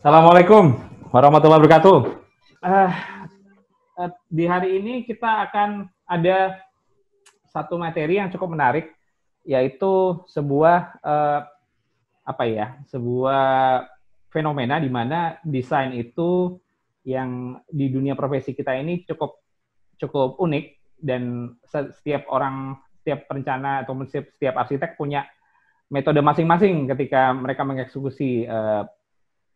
Assalamualaikum warahmatullahi wabarakatuh. Eh, di hari ini kita akan ada satu materi yang cukup menarik, yaitu sebuah sebuah fenomena di mana desain itu yang di dunia profesi kita ini cukup unik, dan setiap perencana atau setiap arsitek punya metode masing-masing ketika mereka mengeksekusi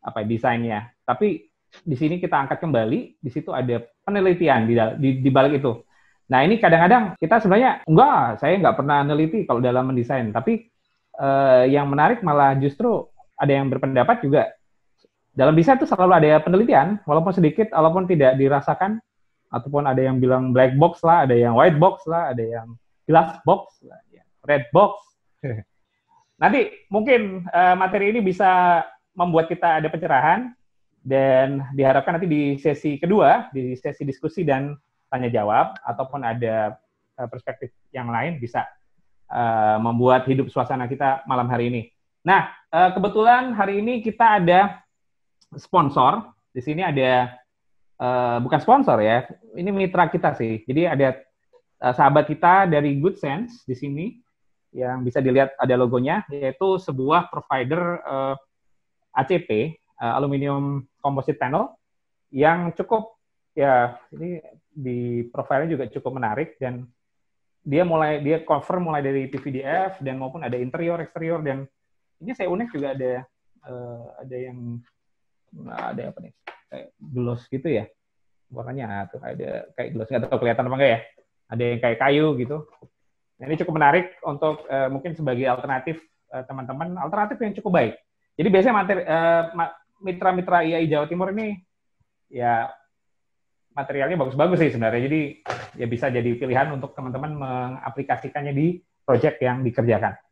desainnya. Tapi di sini kita angkat kembali, di situ ada penelitian di balik itu. Nah, ini kadang-kadang kita sebenarnya saya nggak pernah meneliti kalau dalam mendesain, tapi yang menarik malah justru ada yang berpendapat juga dalam desain itu selalu ada penelitian, walaupun sedikit, walaupun tidak dirasakan, ataupun ada yang bilang black box lah, ada yang white box lah, ada yang glass box lah, red box. Nanti mungkin materi ini bisa membuat kita ada pencerahan, dan diharapkan nanti di sesi kedua, di sesi diskusi dan tanya jawab, ataupun ada perspektif yang lain bisa membuat hidup suasana kita malam hari ini. Nah, kebetulan hari ini kita ada sponsor. Di sini ada bukan sponsor ya, ini mitra kita sih. Jadi ada sahabat kita dari Good Sense di sini yang bisa dilihat ada logonya, yaitu sebuah provider ACP, aluminium composite panel, yang cukup ini di profilnya juga cukup menarik, dan dia cover mulai dari PVDF dan maupun ada interior, eksterior, dan ini saya unik juga ada yang ada apa nih, kayak gloss gitu ya, warnanya tuh ada kayak gloss, nggak tahu kelihatan apa enggak ya, ada yang kayak kayu gitu. Nah, ini cukup menarik untuk mungkin sebagai alternatif teman-teman, alternatif yang cukup baik. Jadi biasanya mitra-mitra IAI Jawa Timur ini ya materialnya bagus-bagus sih sebenarnya, jadi ya bisa jadi pilihan untuk teman-teman mengaplikasikannya di proyek yang dikerjakan.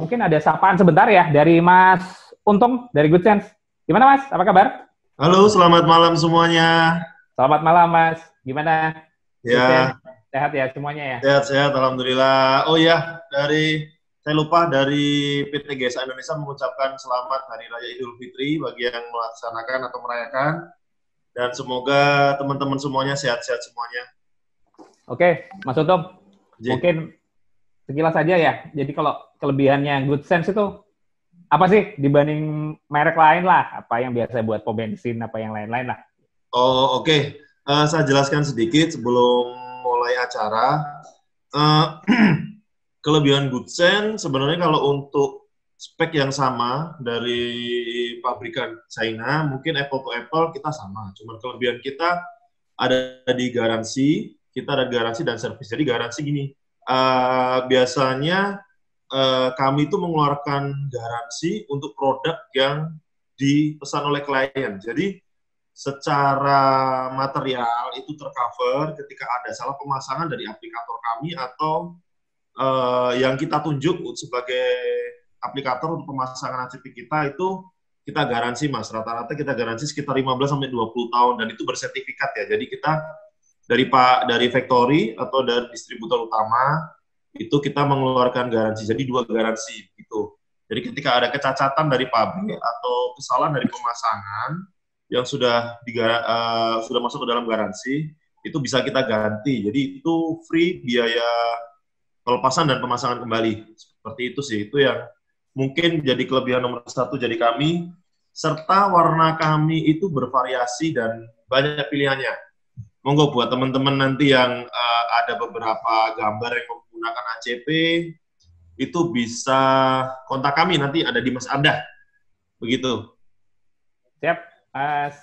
Mungkin ada sapaan sebentar ya dari Mas Untung dari Good Sense. Gimana Mas? Apa kabar? Halo, selamat malam semuanya. Selamat malam Mas. Gimana? Ya. Sehat ya semuanya ya? Sehat-sehat, alhamdulillah. Oh ya, saya lupa dari PT GSA Indonesia mengucapkan selamat Hari Raya Idul Fitri bagi yang melaksanakan atau merayakan. Dan semoga teman-teman semuanya sehat-sehat semuanya. Oke, Mas Untung. Mungkin sekilas saja ya. Jadi kalau kelebihannya Good Sense itu apa sih dibanding merek lain lah? Apa yang biasa buat pom bensin, apa yang lain-lain lah? Oh, oke. Saya jelaskan sedikit sebelum mulai acara. Kelebihan Good Sense sebenarnya kalau untuk spek yang sama dari pabrikan China, mungkin apple to apple kita sama. Cuma kelebihan kita ada di garansi, kita ada garansi dan servis. Jadi garansi gini, biasanya kami itu mengeluarkan garansi untuk produk yang dipesan oleh klien. Jadi secara material itu tercover ketika ada salah pemasangan dari aplikator kami atau yang kita tunjuk sebagai aplikator untuk pemasangan ACP kita, itu kita garansi Mas. Rata-rata kita garansi sekitar 15-20 tahun, dan itu bersertifikat ya. Jadi kita dari factory atau dari distributor utama itu kita mengeluarkan garansi, jadi 2 garansi gitu. Jadi ketika ada kecacatan dari pabrik atau kesalahan dari pemasangan yang sudah masuk ke dalam garansi, itu bisa kita ganti. Jadi itu free biaya pelepasan dan pemasangan kembali. Seperti itu sih, itu yang mungkin jadi kelebihan nomor 1 jadi kami. serta warna kami itu bervariasi dan banyak pilihannya. Monggo buat teman-teman nanti yang ada beberapa gambar yang menggunakan ACP, itu bisa kontak kami, nanti ada di Mas Anda. Begitu. Siap, Mas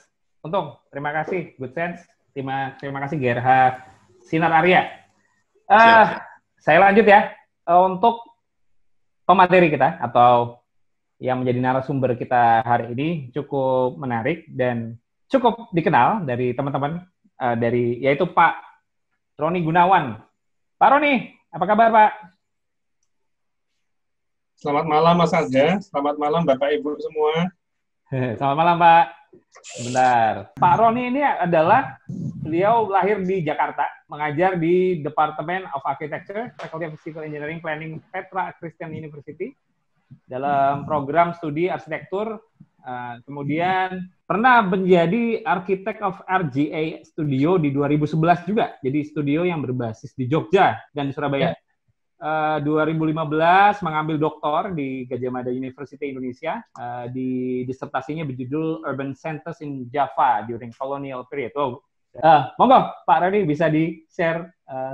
Untung. Terima kasih, Good Sense. Terima kasih, Gerha Sinar Arya. Saya lanjut ya. Untuk pemateri kita, atau yang menjadi narasumber kita hari ini, cukup menarik dan cukup dikenal dari teman-teman, yaitu Pak Roni Gunawan. Pak Roni, apa kabar, Pak? Selamat malam, Mas Arga. Selamat malam, Bapak Ibu semua. Selamat malam, Pak. Sebentar. Pak Roni ini adalah, beliau lahir di Jakarta, mengajar di Department of Architecture, Faculty of Civil Engineering Planning, Petra Christian University, dalam program studi arsitektur. Kemudian pernah menjadi Architect of RGA Studio di 2011 juga. Jadi studio yang berbasis di Jogja dan di Surabaya. 2015 mengambil doktor di Gadjah Mada University Indonesia, di disertasinya berjudul Urban Centers in Java during Colonial Period. Monggo Pak Roni bisa di-share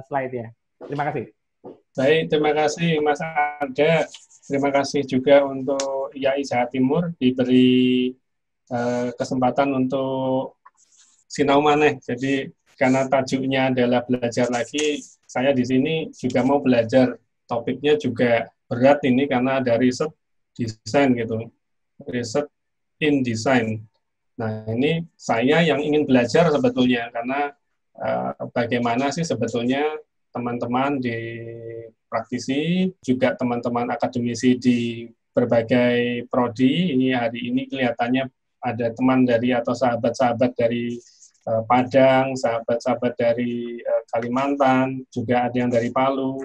slide-nya. Terima kasih. Baik, terima kasih Mas Arga. Terima kasih juga untuk IAI Jawa Timur diberi kesempatan untuk sinau maneh. Jadi karena tajuknya adalah belajar lagi, saya di sini juga mau belajar. Topiknya juga berat ini karena ada riset desain gitu, riset in design. Nah ini saya yang ingin belajar sebetulnya karena bagaimana sih sebetulnya teman-teman di praktisi, juga teman-teman akademisi di berbagai prodi, ini hari ini kelihatannya ada teman dari atau sahabat-sahabat dari Padang, sahabat-sahabat dari Kalimantan, juga ada yang dari Palu.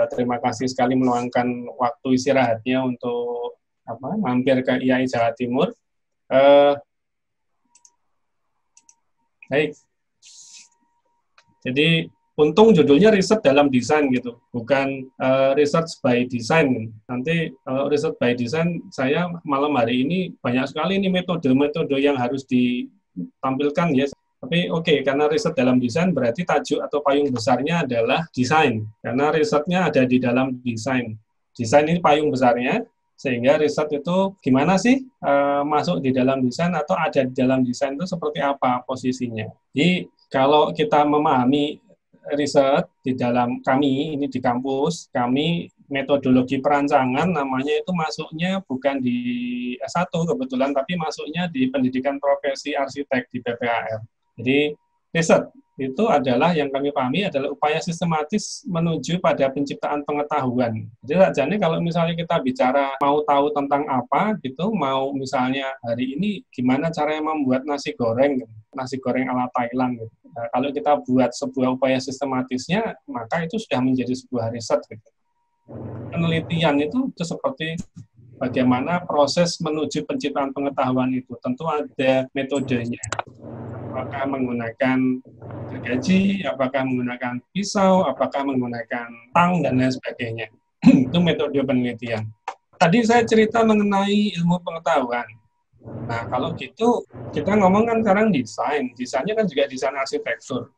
Terima kasih sekali meluangkan waktu istirahatnya untuk mampir ke IAI Jawa Timur. Baik. Jadi untung judulnya riset dalam desain gitu, bukan research by design. Nanti kalau research by design, saya malam hari ini banyak sekali ini metode-metode yang harus ditampilkan ya. Tapi oke, karena riset dalam desain berarti tajuk atau payung besarnya adalah desain. Karena risetnya ada di dalam desain. Desain ini payung besarnya, sehingga riset itu gimana sih masuk di dalam desain atau ada di dalam desain itu seperti apa posisinya. Jadi kalau kita memahami riset di dalam kami, ini di kampus, kami metodologi perancangan namanya itu masuknya bukan di S1 kebetulan, tapi masuknya di pendidikan profesi arsitek di PPAR. Jadi riset itu adalah yang kami pahami adalah upaya sistematis menuju pada penciptaan pengetahuan. Jadi sajane kalau misalnya kita bicara mau tahu tentang apa gitu, mau misalnya hari ini gimana caranya membuat nasi goreng ala Thailand gitu. Nah, kalau kita buat sebuah upaya sistematisnya, maka itu sudah menjadi sebuah riset gitu. Penelitian itu seperti bagaimana proses menuju penciptaan pengetahuan itu. Tentu ada metodenya. Apakah menggunakan gergaji, apakah menggunakan pisau, apakah menggunakan tang, dan lain sebagainya. Itu metode penelitian. Tadi saya cerita mengenai ilmu pengetahuan. Nah, kalau gitu, kita ngomong kan sekarang desain. Desainnya kan juga desain arsitektur.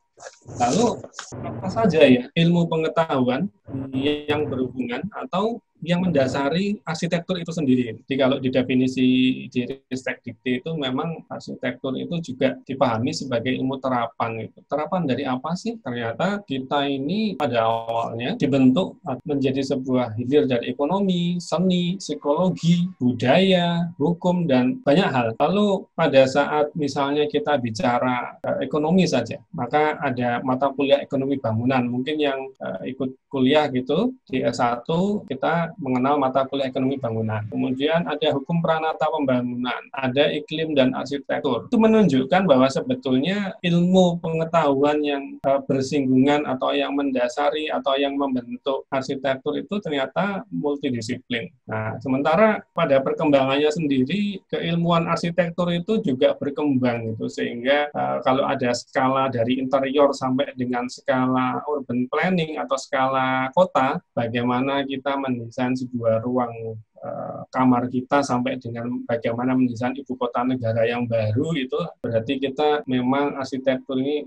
Lalu, apa saja ya ilmu pengetahuan yang berhubungan atau yang mendasari arsitektur itu sendiri. Jadi kalau di definisi di Ristek Dikti itu memang arsitektur itu juga dipahami sebagai ilmu terapan. Terapan dari apa sih? Ternyata kita ini pada awalnya dibentuk menjadi sebuah hilir dari ekonomi, seni, psikologi, budaya, hukum, dan banyak hal. Lalu pada saat misalnya kita bicara ekonomi saja, maka ada mata kuliah ekonomi bangunan. Mungkin yang ikut kuliah gitu di S1 kita mengenal mata kuliah ekonomi bangunan. Kemudian ada hukum pranata pembangunan, ada iklim dan arsitektur. Itu menunjukkan bahwa sebetulnya ilmu pengetahuan yang bersinggungan atau yang mendasari atau yang membentuk arsitektur itu ternyata multidisiplin. Nah, sementara pada perkembangannya sendiri keilmuan arsitektur itu juga berkembang gitu, sehingga kalau ada skala dari interior sampai dengan skala urban planning atau skala kota, bagaimana kita mendesain sebuah ruang kamar kita sampai dengan bagaimana mendesain ibu kota negara yang baru, itu berarti kita memang arsitektur ini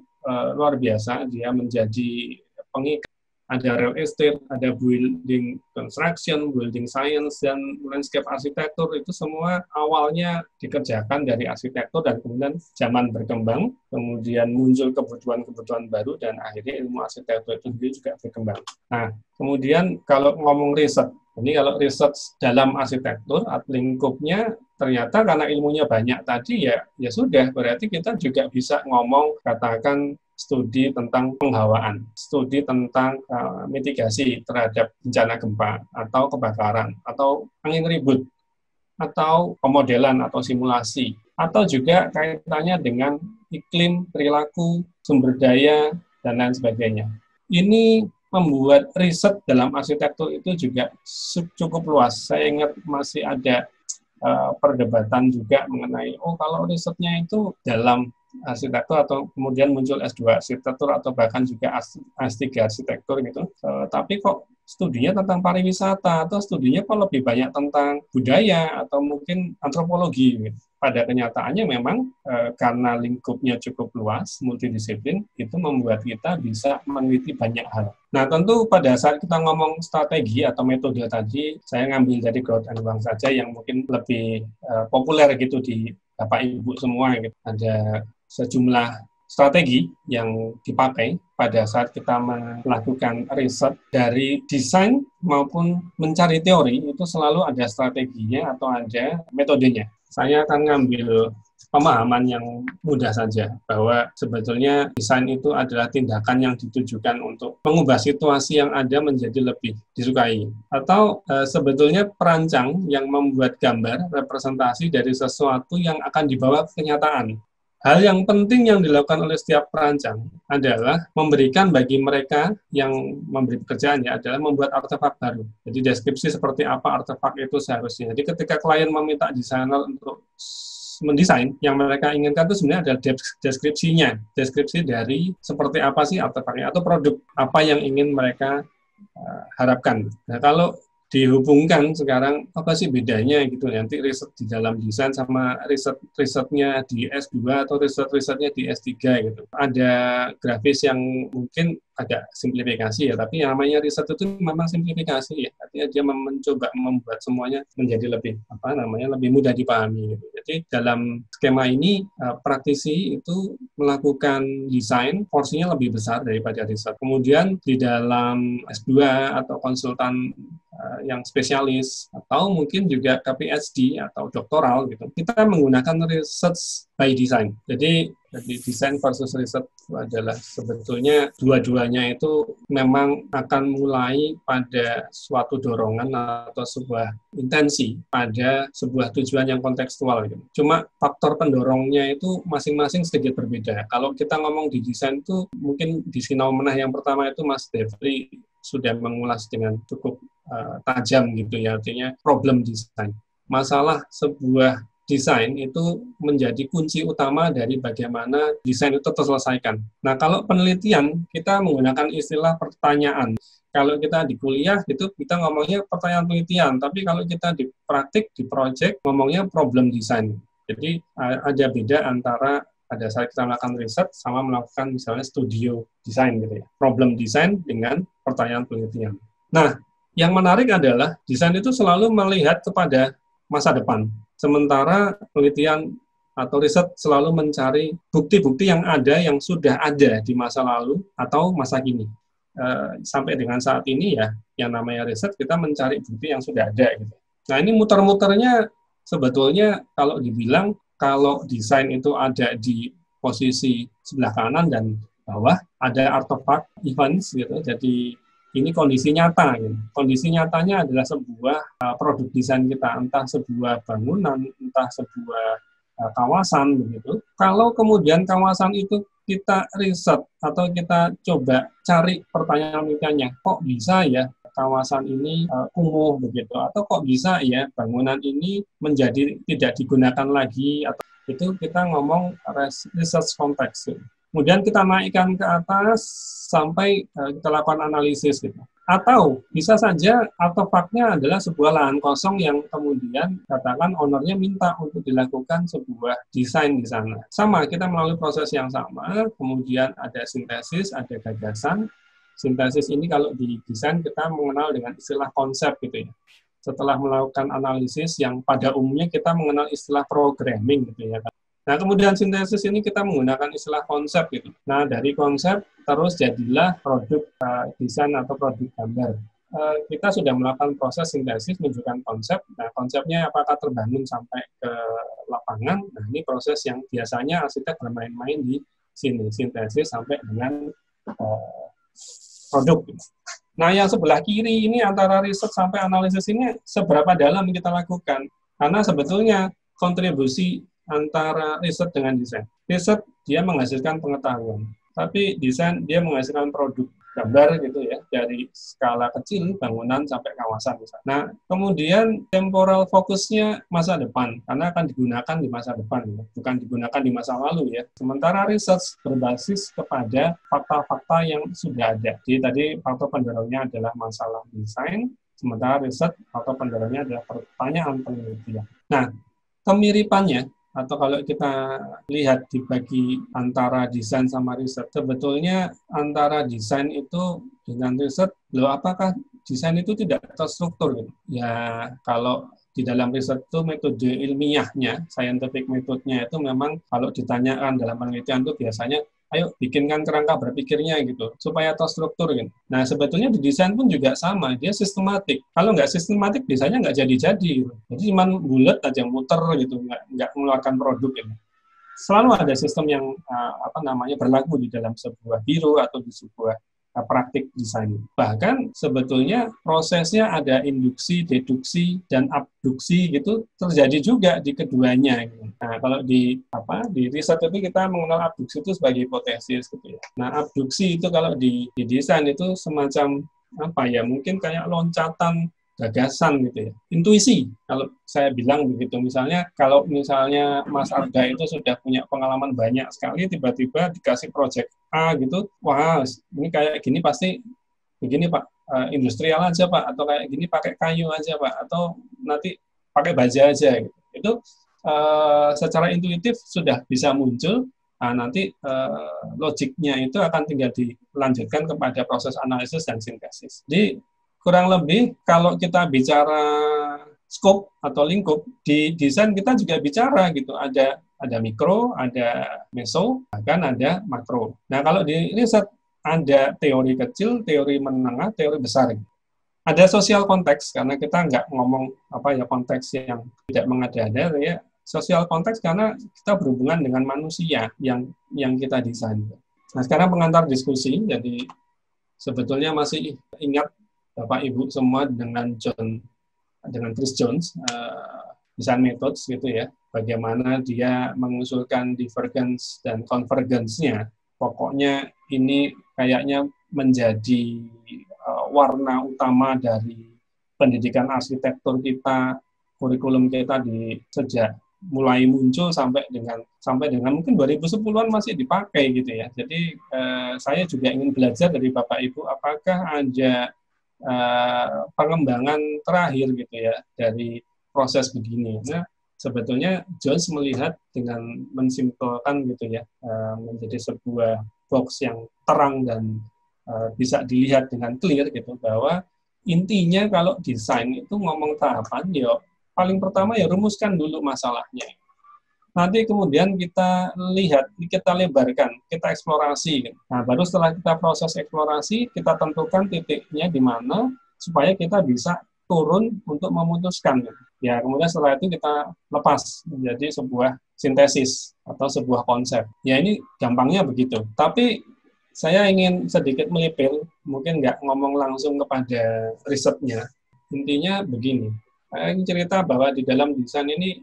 luar biasa, dia menjadi pengikat. Ada real estate, ada building construction, building science, dan landscape arsitektur, itu semua awalnya dikerjakan dari arsitektur dan kemudian zaman berkembang, kemudian muncul kebutuhan-kebutuhan baru, dan akhirnya ilmu arsitektur itu sendiri juga berkembang. Nah, kemudian kalau ngomong riset, ini kalau riset dalam arsitektur, lingkupnya ternyata karena ilmunya banyak tadi, ya sudah, berarti kita juga bisa ngomong, katakan, studi tentang penghawaan, studi tentang mitigasi terhadap bencana gempa, atau kebakaran, atau angin ribut, atau pemodelan atau simulasi, atau juga kaitannya dengan iklim, perilaku, sumber daya, dan lain sebagainya. Ini membuat riset dalam arsitektur itu juga cukup luas. Saya ingat masih ada perdebatan juga mengenai, kalau risetnya itu dalam arsitektur atau kemudian muncul S2 arsitektur atau bahkan juga S3 arsitektur gitu. Tapi kok studinya tentang pariwisata atau studinya kok lebih banyak tentang budaya atau mungkin antropologi gitu. Pada kenyataannya memang karena lingkupnya cukup luas, multidisiplin, itu membuat kita bisa meneliti banyak hal. Nah, tentu pada saat kita ngomong strategi atau metode tadi, saya ngambil dari Grout & Wang saja yang mungkin lebih populer gitu di Bapak Ibu semua gitu. Ada sejumlah strategi yang dipakai pada saat kita melakukan riset, dari desain maupun mencari teori, itu selalu ada strateginya atau ada metodenya. Saya akan ngambil pemahaman yang mudah saja, bahwa sebetulnya desain itu adalah tindakan yang ditujukan untuk mengubah situasi yang ada menjadi lebih disukai. Atau sebetulnya perancang yang membuat gambar representasi dari sesuatu yang akan dibawa ke kenyataan. Hal yang penting yang dilakukan oleh setiap perancang adalah memberikan bagi mereka yang memberi pekerjaannya adalah membuat artefak baru. Jadi deskripsi seperti apa artefak itu seharusnya. Jadi ketika klien meminta desainer untuk mendesain, yang mereka inginkan itu sebenarnya adalah deskripsinya. Deskripsi dari seperti apa sih artefaknya atau produk apa yang ingin mereka harapkan. Nah, kalau dihubungkan sekarang apa sih bedanya gitu, nanti riset di dalam desain sama risetnya di S2 atau risetnya di S3 gitu. Ada grafis yang mungkin agak simplifikasi ya, tapi yang namanya riset itu memang simplifikasi ya, artinya dia mencoba membuat semuanya menjadi lebih mudah dipahami gitu. Jadi dalam skema ini praktisi itu melakukan desain porsinya lebih besar daripada riset. Kemudian di dalam S2 atau konsultan yang spesialis atau mungkin juga PhD atau doktoral gitu, kita menggunakan research by design. Jadi desain versus riset adalah sebetulnya dua-duanya itu memang akan mulai pada suatu dorongan atau sebuah intensi pada sebuah tujuan yang kontekstual gitu. Cuma faktor pendorongnya itu masing-masing sedikit berbeda. Kalau kita ngomong di desain itu mungkin di Sinau Menah yang pertama itu Mas Devri sudah mengulas dengan cukup tajam gitu ya, artinya problem design. Masalah sebuah desain itu menjadi kunci utama dari bagaimana desain itu terselesaikan. Nah, kalau penelitian kita menggunakan istilah pertanyaan. Kalau kita di kuliah itu kita ngomongnya pertanyaan penelitian, tapi kalau kita di praktik, di project, ngomongnya problem design. Jadi ada beda antara pada saat kita melakukan riset sama melakukan misalnya studio desain gitu ya. Problem design dengan pertanyaan penelitian. Nah, yang menarik adalah desain itu selalu melihat kepada masa depan. Sementara penelitian atau riset selalu mencari bukti-bukti yang sudah ada di masa lalu atau masa kini. Sampai dengan saat ini ya, yang namanya riset kita mencari bukti yang sudah ada gitu. Nah, ini muter-muternya sebetulnya kalau dibilang kalau desain itu ada di posisi sebelah kanan dan bawah, ada artefak events gitu. Jadi ini kondisi nyata. Gitu. Kondisi nyatanya adalah sebuah produk desain kita, entah sebuah bangunan, entah sebuah kawasan begitu. Kalau kemudian kawasan itu kita riset atau kita coba cari pertanyaan-pertanyaannya, kok bisa ya kawasan ini kumuh begitu, atau kok bisa ya bangunan ini menjadi tidak digunakan lagi, atau itu kita ngomong research context. Kemudian kita naikkan ke atas sampai kita lakukan analisis gitu. Atau bisa saja artefaknya adalah sebuah lahan kosong yang kemudian katakan ownernya minta untuk dilakukan sebuah desain di sana. Sama, kita melalui proses yang sama, kemudian ada sintesis, ada gagasan. Sintesis ini kalau di desain kita mengenal dengan istilah konsep gitu ya. Setelah melakukan analisis yang pada umumnya kita mengenal istilah programming gitu ya. Nah, kemudian sintesis ini kita menggunakan istilah konsep gitu. Nah, dari konsep terus jadilah produk desain atau produk gambar. Kita sudah melakukan proses sintesis menunjukkan konsep. Nah, konsepnya apakah terbangun sampai ke lapangan? Nah, ini proses yang biasanya arsitek bermain-main di sini, sintesis sampai dengan produk. Nah, yang sebelah kiri ini antara riset sampai analisis ini seberapa dalam kita lakukan? Karena sebetulnya kontribusi antara riset dengan desain. Riset dia menghasilkan pengetahuan, tapi desain dia menghasilkan produk gambar gitu ya, dari skala kecil bangunan sampai kawasan misalnya. Nah, kemudian temporal fokusnya masa depan, karena akan digunakan di masa depan, bukan digunakan di masa lalu ya. Sementara riset berbasis kepada fakta-fakta yang sudah ada. Jadi tadi faktor pendorongnya adalah masalah desain, sementara riset faktor pendorongnya adalah pertanyaan penelitian. Nah, kemiripannya atau kalau kita lihat dibagi antara desain sama riset, sebetulnya antara desain itu dengan riset, loh apakah desain itu tidak terstruktur? Gitu? Ya kalau di dalam riset itu metode ilmiahnya, scientific metode-nya itu memang kalau ditanyakan dalam penelitian itu biasanya ayo bikinkan kerangka berpikirnya gitu, supaya terstruktur gitu. Nah, sebetulnya di desain pun juga sama, dia sistematik. Kalau nggak sistematik, desainnya nggak jadi-jadi gitu. Jadi cuma bulat aja, muter gitu, nggak mengeluarkan produk gitu. Selalu ada sistem yang berlaku di dalam sebuah biro atau di sebuah praktik desain. Bahkan sebetulnya prosesnya ada induksi, deduksi, dan abduksi gitu terjadi juga di keduanya. Nah, kalau di riset itu kita mengenal abduksi itu sebagai hipotesis gitu ya. Nah, abduksi itu kalau di desain itu semacam mungkin kayak loncatan gagasan gitu ya. Intuisi, kalau saya bilang begitu. Kalau misalnya Mas Arga itu sudah punya pengalaman banyak sekali, tiba-tiba dikasih project A gitu, wah ini kayak gini pasti begini Pak, industrial aja Pak, atau kayak gini pakai kayu aja Pak, atau nanti pakai baja aja gitu. Itu secara intuitif sudah bisa muncul. Nah, nanti logiknya itu akan tinggal dilanjutkan kepada proses analisis dan sintesis. Jadi kurang lebih kalau kita bicara scope atau lingkup, di desain kita juga bicara gitu, ada mikro, ada meso, bahkan ada makro. Nah, kalau di riset ada teori kecil, teori menengah, teori besar. Ada sosial konteks, karena kita nggak ngomong konteks yang tidak mengada-ada, ya. Sosial konteks karena kita berhubungan dengan manusia yang kita desain. Nah, sekarang pengantar diskusi, jadi sebetulnya masih ingat Bapak Ibu semua dengan Chris Jones, design methods gitu ya, bagaimana dia mengusulkan divergence dan convergence-nya. Pokoknya ini kayaknya menjadi warna utama dari pendidikan arsitektur kita, kurikulum kita sejak mulai muncul sampai dengan mungkin 2010-an masih dipakai gitu ya. Jadi saya juga ingin belajar dari Bapak Ibu, apakah ada pengembangan terakhir gitu ya dari proses begini. Nah, sebetulnya Jones melihat dengan mensimpulkan gitu ya, menjadi sebuah box yang terang dan bisa dilihat dengan clear gitu, bahwa intinya kalau desain itu ngomong tahapan, ya paling pertama ya rumuskan dulu masalahnya. Nanti kemudian kita lihat, kita lebarkan, kita eksplorasi. Nah, baru setelah kita proses eksplorasi, kita tentukan titiknya di mana supaya kita bisa turun untuk memutuskan. Ya, kemudian setelah itu kita lepas menjadi sebuah sintesis atau sebuah konsep. Ya, ini gampangnya begitu. Tapi saya ingin sedikit melipir, mungkin nggak ngomong langsung kepada risetnya. Intinya begini, saya ingin cerita bahwa di dalam desain ini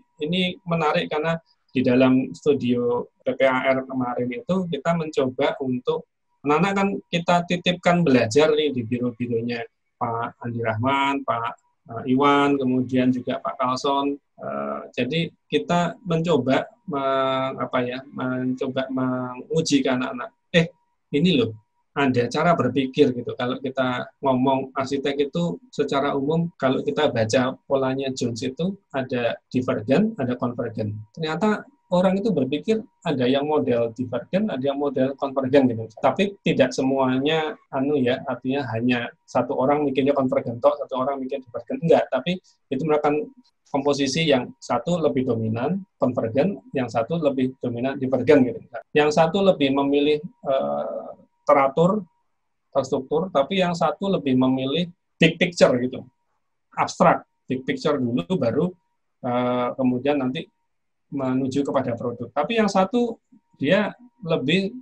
menarik karena di dalam studio PPAR kemarin itu kita mencoba untuk anak-anak kan kita titipkan belajar nih di biro-bironya Pak Andi Rahman, Pak Iwan, kemudian juga Pak Carlson. Jadi kita mencoba menguji ke anak-anak. Ini loh, ada cara berpikir gitu. Kalau kita ngomong arsitek itu secara umum, kalau kita baca polanya Jones itu ada divergen, ada konvergen. Ternyata orang itu berpikir ada yang model divergen, ada yang model konvergen gitu. Tapi tidak semuanya artinya hanya satu orang mikirnya konvergen toh, satu orang mikir divergen. Enggak, tapi itu merupakan komposisi yang satu lebih dominan konvergen, yang satu lebih dominan divergen gitu. Yang satu lebih memilih teratur, terstruktur, tapi yang satu lebih memilih big picture gitu, abstrak, big picture dulu baru kemudian nanti menuju kepada produk. Tapi yang satu dia lebih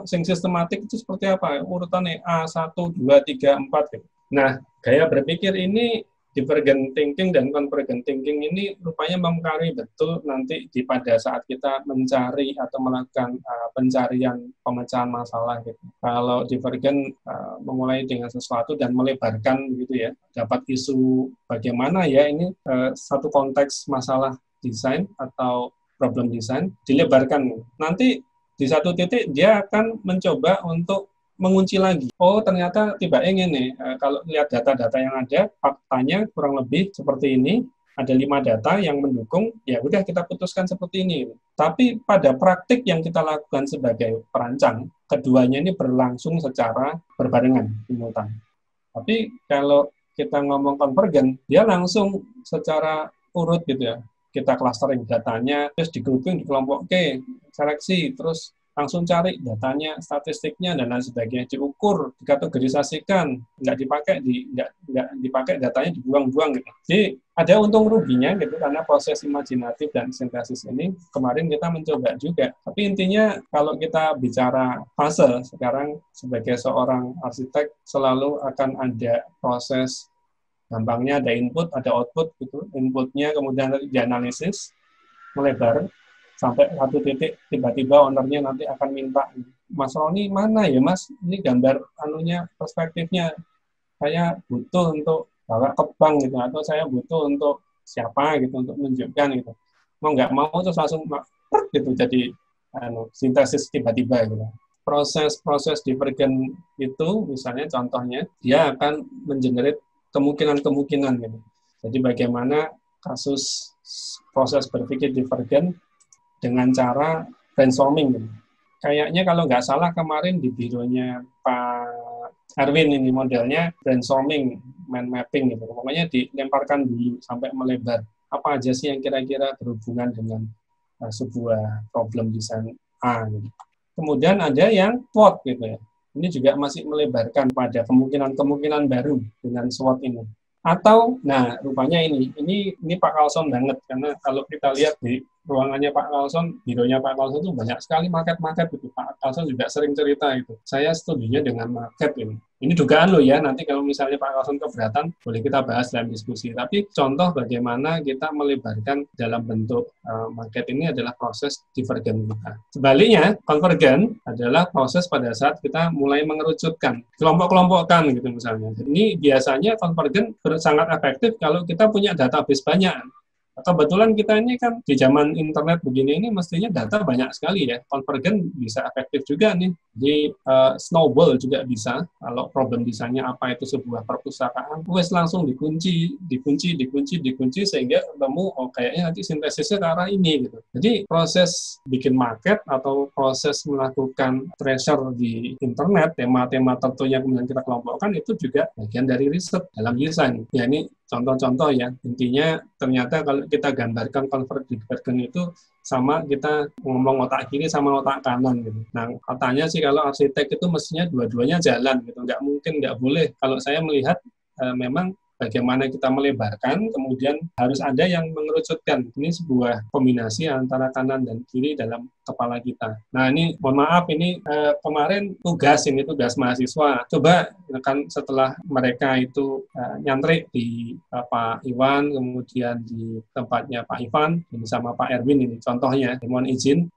sing sistematik itu seperti apa? Urutannya A1, 2, 3, 4 gitu. Nah, gaya berpikir ini divergent thinking dan convergent thinking ini rupanya mempengaruhi betul nanti pada saat kita mencari atau melakukan pencarian pemecahan masalah gitu. Kalau divergent memulai dengan sesuatu dan melebarkan gitu ya, dapat isu bagaimana ya ini satu konteks masalah desain atau problem desain dilebarkan. Nanti di satu titik dia akan mencoba untuk mengunci lagi. Oh, ternyata tiba ingin nih, kalau lihat data-data yang ada, faktanya kurang lebih seperti ini, ada 5 data yang mendukung, ya udah kita putuskan seperti ini. Tapi pada praktik yang kita lakukan sebagai perancang, keduanya ini berlangsung secara berbarengan, simultan. Tapi kalau kita ngomong konvergen, dia langsung secara urut gitu ya. Kita clustering datanya, terus di-grouping, di kelompok, seleksi, terus langsung cari datanya, statistiknya, dan lain sebagainya, diukur, dikategorisasikan, nggak dipakai datanya dibuang-buang gitu. Jadi ada untung ruginya gitu karena proses imajinatif dan sintesis ini kemarin kita mencoba juga. Tapi intinya kalau kita bicara fase sekarang sebagai seorang arsitek selalu akan ada proses, gampangnya ada input, ada output gitu. Inputnya kemudian dianalisis, melebar, sampai satu titik tiba-tiba ownernya nanti akan minta, Mas Roni mana ya Mas, ini gambar perspektifnya, saya butuh untuk bawa ke bank gitu, atau saya butuh untuk siapa gitu, untuk menunjukkan gitu. Mau nggak mau terus langsung gitu jadi sintesis tiba-tiba gitu. Proses divergen itu misalnya contohnya dia akan mengenerate kemungkinan gitu. Jadi bagaimana kasus proses berpikir divergen dengan cara brainstorming. Kayaknya kalau nggak salah kemarin di bironya Pak Erwin ini modelnya brainstorming, mind mapping gitu. Pokoknya dilemparkan dulu sampai melebar. Apa aja sih yang kira-kira berhubungan dengan sebuah problem desain A gitu. Kemudian ada yang SWOT gitu ya. Ini juga masih melebarkan pada kemungkinan-kemungkinan baru dengan SWOT ini. Atau, rupanya ini Pak Carlson banget, karena kalau kita lihat di ruangannya Pak Carlson, bironya Pak Carlson itu banyak sekali market gitu. Pak Carlson juga sering cerita itu. Saya setujunya dengan market ini. Ini dugaan loh ya, nanti kalau misalnya Pak Carlson keberatan, boleh kita bahas dalam diskusi. Tapi contoh bagaimana kita melebarkan dalam bentuk market ini adalah proses divergen kita. Sebaliknya, konvergen adalah proses pada saat kita mulai mengerucutkan, kelompok-kelompokkan gitu misalnya. Ini biasanya konvergen sangat efektif kalau kita punya database banyak. Kebetulan kita ini kan di zaman internet begini ini mestinya data banyak sekali ya. Konvergen bisa efektif juga nih. Di snowball juga bisa. Kalau problem desainnya apa itu sebuah perpustakaan, langsung dikunci sehingga ketemu kayaknya nanti sintesisnya ke arah ini gitu. Jadi proses bikin market atau proses melakukan treasure di internet, tema-tema tertentu yang kemudian kita kelompokkan itu juga bagian dari riset dalam desain. Ya ini contoh-contoh ya. Intinya ternyata kalau kita gambarkan divergen itu sama kita ngomong otak kiri sama otak kanan gitu. Nah, katanya sih kalau arsitek itu mestinya dua-duanya jalan gitu. Nggak boleh. Kalau saya melihat memang bagaimana kita melebarkan, kemudian harus ada yang mengerucutkan. Ini sebuah kombinasi antara kanan dan kiri dalam kepala kita. Nah ini, mohon maaf, ini kemarin tugas mahasiswa. Coba kan setelah mereka itu nyantri di Pak Iwan, kemudian di tempatnya Pak Ivan, sama Pak Erwin ini contohnya, mohon izin.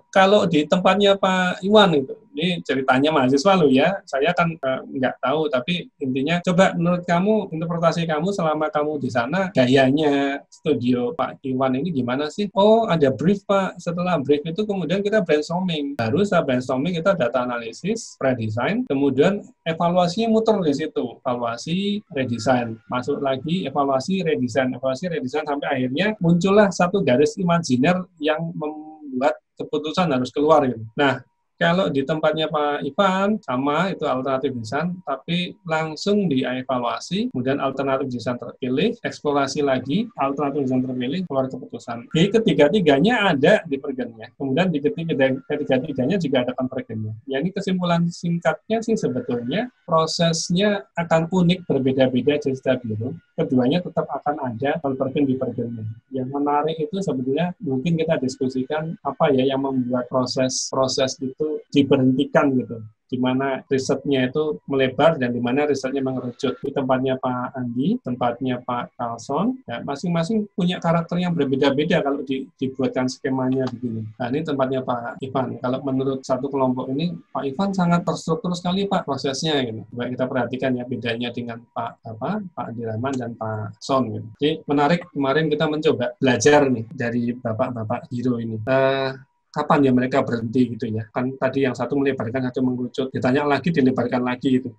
Kalau di tempatnya Pak Iwan itu, Ini ceritanya mahasiswa loh ya, saya kan nggak tahu, tapi intinya coba menurut kamu, interpretasi kamu selama kamu di sana, gayanya studio Pak Iwan ini gimana sih? Oh, ada brief Pak, setelah brief itu kemudian kita brainstorming. Baru setelah brainstorming kita data analisis, redesign, kemudian evaluasinya muter di situ, evaluasi, redesign, masuk lagi, evaluasi, redesign, sampai akhirnya muncullah satu garis imajiner yang membuat keputusan harus keluar gitu. Nah, kalau di tempatnya Pak Ivan, sama itu alternatif desain, tapi langsung dievaluasi, kemudian alternatif desain terpilih, eksplorasi lagi, alternatif desain terpilih, keluar keputusan. Di ketiga-tiganya ada di pergennya. Kemudian di ketiga-tiganya juga ada konvergennya. Ya, ini kesimpulan singkatnya sih sebetulnya prosesnya akan unik, berbeda-beda di setiap biro. Keduanya tetap akan ada konvergen di pergennya. Yang menarik itu sebetulnya mungkin kita diskusikan apa ya yang membuat proses itu diberhentikan gitu, di mana risetnya itu melebar dan di mana risetnya mengerucut. Di tempatnya Pak Andi, tempatnya Pak Carlson, ya, masing-masing punya karakter yang berbeda-beda kalau dibuatkan skemanya begini. Nah, ini tempatnya Pak Ivan. Kalau menurut satu kelompok ini, Pak Ivan sangat terstruktur sekali Pak prosesnya. Gitu. Coba kita perhatikan ya bedanya dengan Pak Andi Rahman dan Pak Son. Gitu. Jadi menarik, kemarin kita mencoba belajar nih dari bapak-bapak hero ini. Kapan ya mereka berhenti gitu ya, kan tadi yang satu melebarkan, satu mengerucut, ditanya lagi, dilebarkan lagi gitu.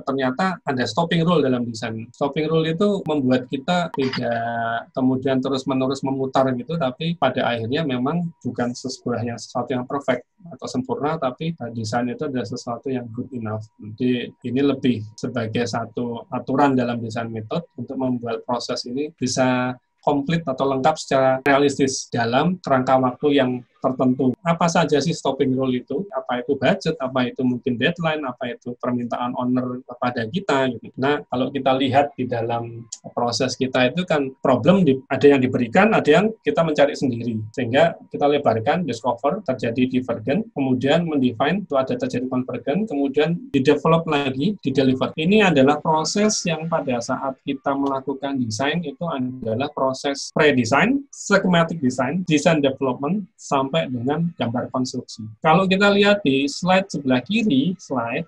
Ternyata ada stopping rule dalam desain. Stopping rule itu membuat kita tidak kemudian terus-menerus memutar gitu, tapi pada akhirnya memang bukan sesuatu yang perfect atau sempurna, tapi desain itu adalah sesuatu yang good enough. Jadi ini lebih sebagai satu aturan dalam desain metode untuk membuat proses ini bisa komplit atau lengkap secara realistis dalam kerangka waktu yang tertentu. Apa saja sih stopping rule itu? Apa itu budget? Apa itu mungkin deadline? Apa itu permintaan owner kepada kita? Gitu. Nah, kalau kita lihat di dalam proses kita itu kan problem ada yang diberikan, ada yang kita mencari sendiri. Sehingga kita lebarkan, discover, terjadi divergent, kemudian mendefine, itu ada terjadi convergent, kemudian di-develop lagi, di-deliver. Ini adalah proses yang pada saat kita melakukan desain itu adalah proses pre-design, schematic design, design development, sampai dengan gambar konstruksi. Kalau kita lihat di slide sebelah kiri,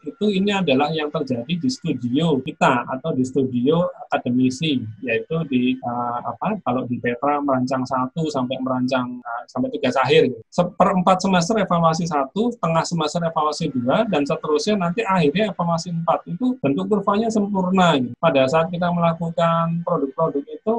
itu ini adalah yang terjadi di studio kita atau di studio akademisi, yaitu di kalau di Petra merancang 1 sampai merancang sampai 3 akhir. Seperempat semester evaluasi 1, tengah semester evaluasi 2, dan seterusnya nanti akhirnya evaluasi 4. Itu bentuk kurvanya sempurna. Pada saat kita melakukan produk-produk itu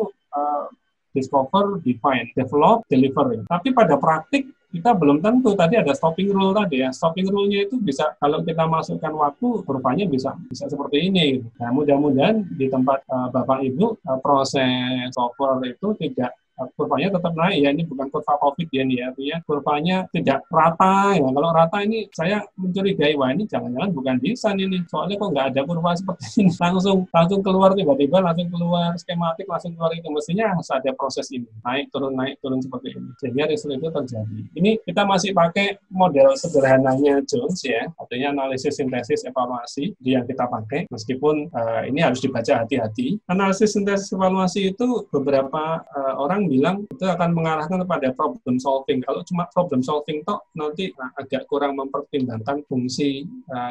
discover, define, develop, deliver. Tapi pada praktik kita belum tentu. Tadi ada stopping rule tadi ya. Stopping rule-nya itu bisa kalau kita masukkan waktu, kurvanya bisa seperti ini. Nah, mudah-mudahan di tempat Bapak Ibu proses software itu tidak kurvanya tetap naik ya, ini bukan kurva COVID ya, ini artinya kurvanya tidak rata ya. Kalau rata ini saya mencurigai, wah ini jangan-jangan bukan desain ini, soalnya kok nggak ada kurva seperti ini, langsung keluar tiba-tiba, langsung keluar skematik, langsung keluar itu, mestinya harus ada proses ini, naik turun seperti ini, sehingga result itu terjadi. Ini kita masih pakai model sederhananya Jones ya, artinya analisis, sintesis, evaluasi yang kita pakai, meskipun ini harus dibaca hati-hati. Analisis, sintesis, evaluasi itu beberapa orang bilang itu akan mengarahkan kepada problem solving. Kalau cuma problem solving toh nanti agak kurang mempertimbangkan fungsi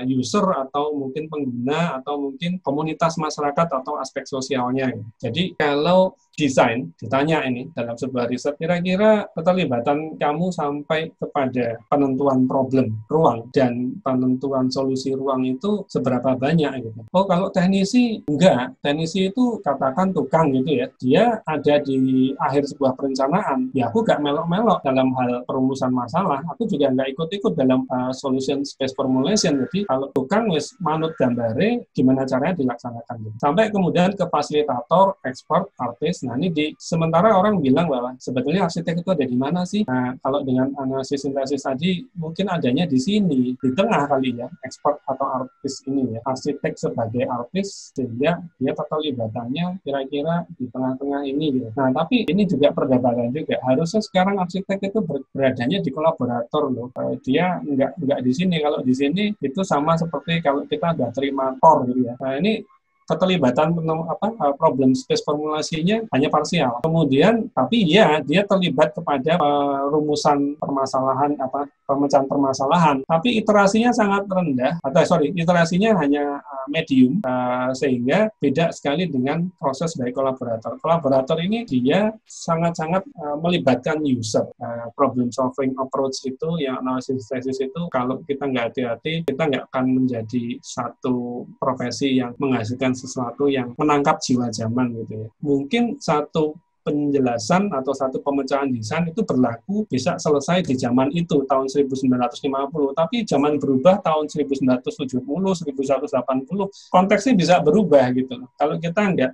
user atau mungkin pengguna atau mungkin komunitas masyarakat atau aspek sosialnya. Jadi kalau desain ditanya ini dalam sebuah riset, kira-kira keterlibatan kamu sampai kepada penentuan problem ruang dan penentuan solusi ruang itu seberapa banyak gitu. Oh, kalau teknisi enggak, teknisi itu katakan tukang gitu ya, dia ada di akhir sebuah perencanaan, ya aku gak melok-melok dalam hal perumusan masalah, aku juga gak ikut-ikut dalam solution space formulation. Jadi kalau tukang wis manut gambare, gimana caranya dilaksanakan gitu. Sampai kemudian ke fasilitator, expert, artis. Nah ini sementara orang bilang bahwa sebetulnya arsitek itu ada di mana sih? Nah kalau dengan analisis sintesis tadi mungkin adanya di sini, di tengah kali ya, expert atau artis ini ya, arsitek sebagai artis, sehingga dia keterlibatannya kira-kira di tengah-tengah ini gitu. Nah tapi ini juga perdebatan juga. Harusnya sekarang arsitek itu beradanya di kolaborator loh. Dia nggak di sini. Kalau di sini itu sama seperti kalau kita udah terima tor gitu ya. Nah ini keterlibatan problem space formulasinya hanya parsial. Kemudian tapi ya dia terlibat kepada rumusan permasalahan pemecahan permasalahan, tapi iterasinya sangat rendah iterasinya hanya medium, sehingga beda sekali dengan proses dari kolaborator. Kolaborator ini dia sangat-sangat melibatkan user. Problem solving approach itu, yang analisis tesis itu, kalau kita nggak hati-hati, kita nggak akan menjadi satu profesi yang menghasilkan sesuatu yang menangkap jiwa zaman gitu ya. Mungkin satu penjelasan atau satu pemecahan desain itu berlaku bisa selesai di zaman itu tahun 1950, tapi zaman berubah tahun 1970, 1180, konteksnya bisa berubah gitu. Kalau kita nggak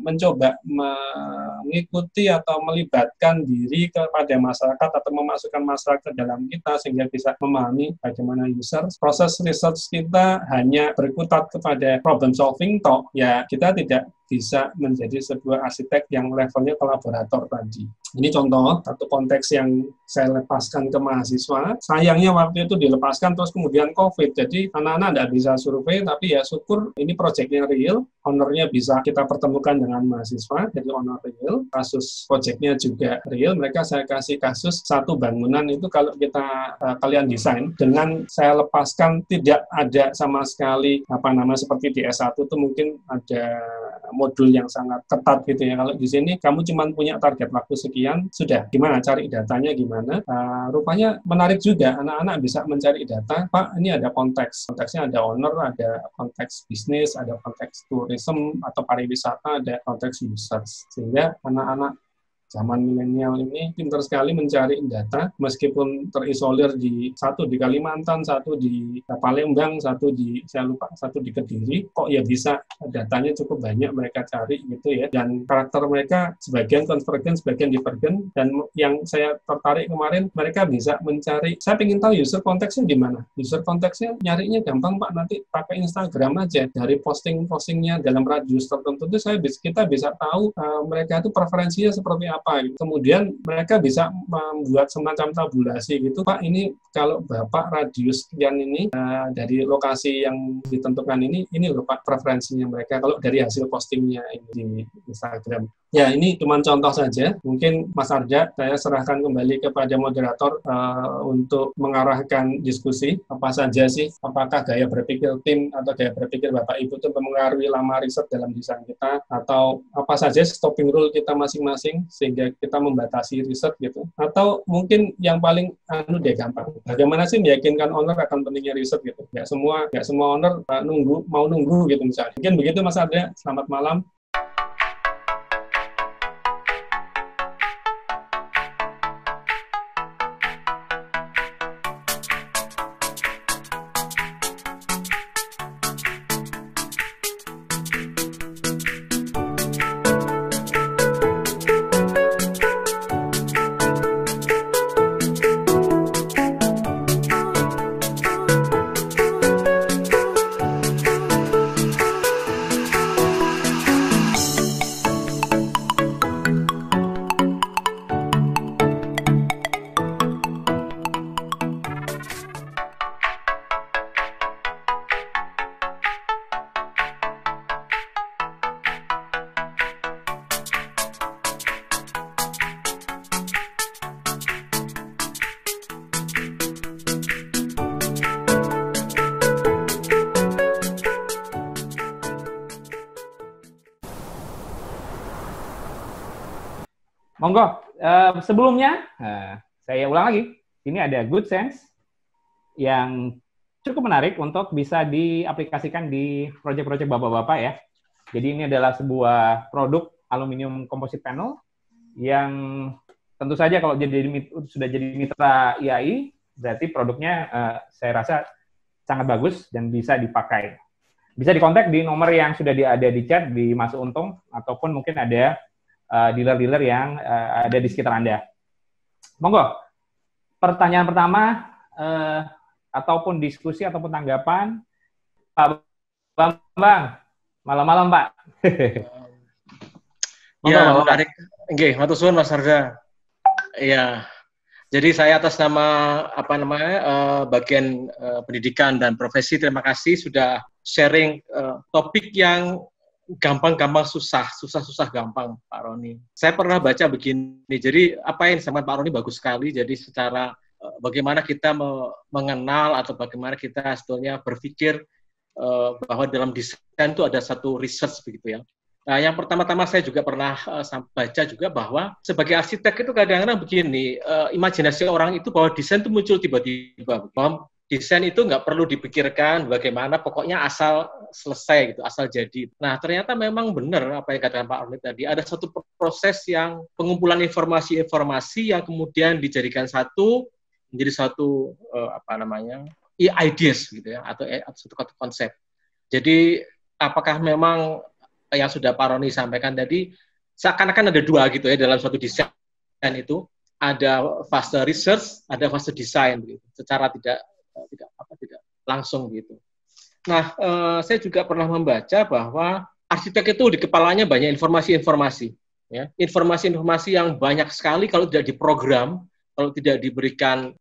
mencoba mengikuti atau melibatkan diri kepada masyarakat atau memasukkan masyarakat dalam kita sehingga bisa memahami bagaimana user, proses research kita hanya berkutat kepada problem solving toh, ya kita tidak bisa menjadi sebuah arsitek yang levelnya kolaborator tadi. Ini contoh satu konteks yang saya lepaskan ke mahasiswa. Sayangnya waktu itu dilepaskan terus kemudian COVID. Jadi anak-anak tidak bisa survei, tapi ya syukur ini proyeknya real. Ownernya bisa kita pertemukan dengan mahasiswa, jadi owner real. Kasus proyeknya juga real. Mereka saya kasih kasus satu bangunan itu kalau kita kalian desain, dengan saya lepaskan tidak ada sama sekali seperti di S1 itu mungkin ada modul yang sangat ketat gitu ya. Kalau di sini kamu cuma punya target waktu sekian, sudah gimana cari datanya gimana. Rupanya menarik juga, anak-anak bisa mencari data. Pak, ini ada konteksnya ada owner, ada konteks bisnis, ada konteks tourism atau pariwisata, ada konteks users. Sehingga anak-anak zaman milenial ini pintar sekali mencari data, meskipun terisolir satu di Kalimantan, satu di Palembang, satu di Kediri, kok ya bisa datanya cukup banyak mereka cari gitu ya. Dan karakter mereka sebagian konvergen, sebagian divergen. Dan yang saya tertarik kemarin, mereka bisa mencari, saya ingin tahu user konteksnya di mana. User konteksnya nyarinya gampang Pak, nanti pakai Instagram aja. Dari posting-postingnya dalam radius tertentu itu kita bisa tahu mereka itu preferensinya seperti apa. Kemudian mereka bisa membuat semacam tabulasi gitu, Pak, ini kalau Bapak radius sekian ini dari lokasi yang ditentukan ini loh Pak preferensinya mereka kalau dari hasil postingnya ini di Instagram. Ya, ini cuma contoh saja. Mungkin Mas Arda, saya serahkan kembali kepada moderator untuk mengarahkan diskusi. Apa saja sih, apakah gaya berpikir tim atau gaya berpikir Bapak Ibu itu mempengaruhi lama riset dalam desain kita, atau apa saja stopping rule kita masing-masing sehingga kita membatasi riset gitu. Atau mungkin yang paling gampang, bagaimana sih meyakinkan owner akan pentingnya riset gitu. Nggak semua owner mau nunggu gitu misalnya. Mungkin begitu Mas Arda. Selamat malam. Monggo, sebelumnya saya ulang lagi, ini ada Good Sense yang cukup menarik untuk bisa diaplikasikan di proyek-proyek bapak-bapak ya. Jadi ini adalah sebuah produk aluminium composite panel yang tentu saja kalau sudah jadi mitra IAI, berarti produknya saya rasa sangat bagus dan bisa dipakai. Bisa dikontak di nomor yang sudah ada di chat di Mas Untung, ataupun mungkin ada dealer-dealer yang ada di sekitar Anda. Monggo, pertanyaan pertama ataupun diskusi ataupun tanggapan, Pak Bambang. Malam-malam, Pak. Ya, menarik. Oke, matur suwun Mas Arda. Ya. Jadi saya atas nama bagian pendidikan dan profesi, terima kasih sudah sharing topik yang gampang-gampang susah, susah-susah gampang, Pak Roni. Saya pernah baca begini, jadi apa yang disampaikan Pak Roni bagus sekali, jadi secara bagaimana kita mengenal atau bagaimana kita sebetulnya berpikir bahwa dalam desain itu ada satu research begitu ya. Nah, yang pertama-tama saya juga pernah baca juga bahwa sebagai arsitek itu kadang-kadang begini, imajinasi orang itu bahwa desain itu muncul tiba-tiba, bahwa desain itu nggak perlu dipikirkan bagaimana, pokoknya asal selesai gitu, asal jadi. Nah, ternyata memang benar apa yang katakan Pak Arnit tadi, ada satu proses yang pengumpulan informasi-informasi yang kemudian dijadikan menjadi satu ideas gitu ya, atau satu konsep. Jadi apakah memang yang sudah Pak Roni sampaikan tadi, seakan-akan ada dua gitu ya dalam suatu desain itu, ada fase research, ada fase desain gitu, secara tidak langsung gitu. Nah, saya juga pernah membaca bahwa arsitek itu di kepalanya banyak informasi-informasi, ya, informasi-informasi yang banyak sekali kalau tidak diprogram, kalau tidak diberikan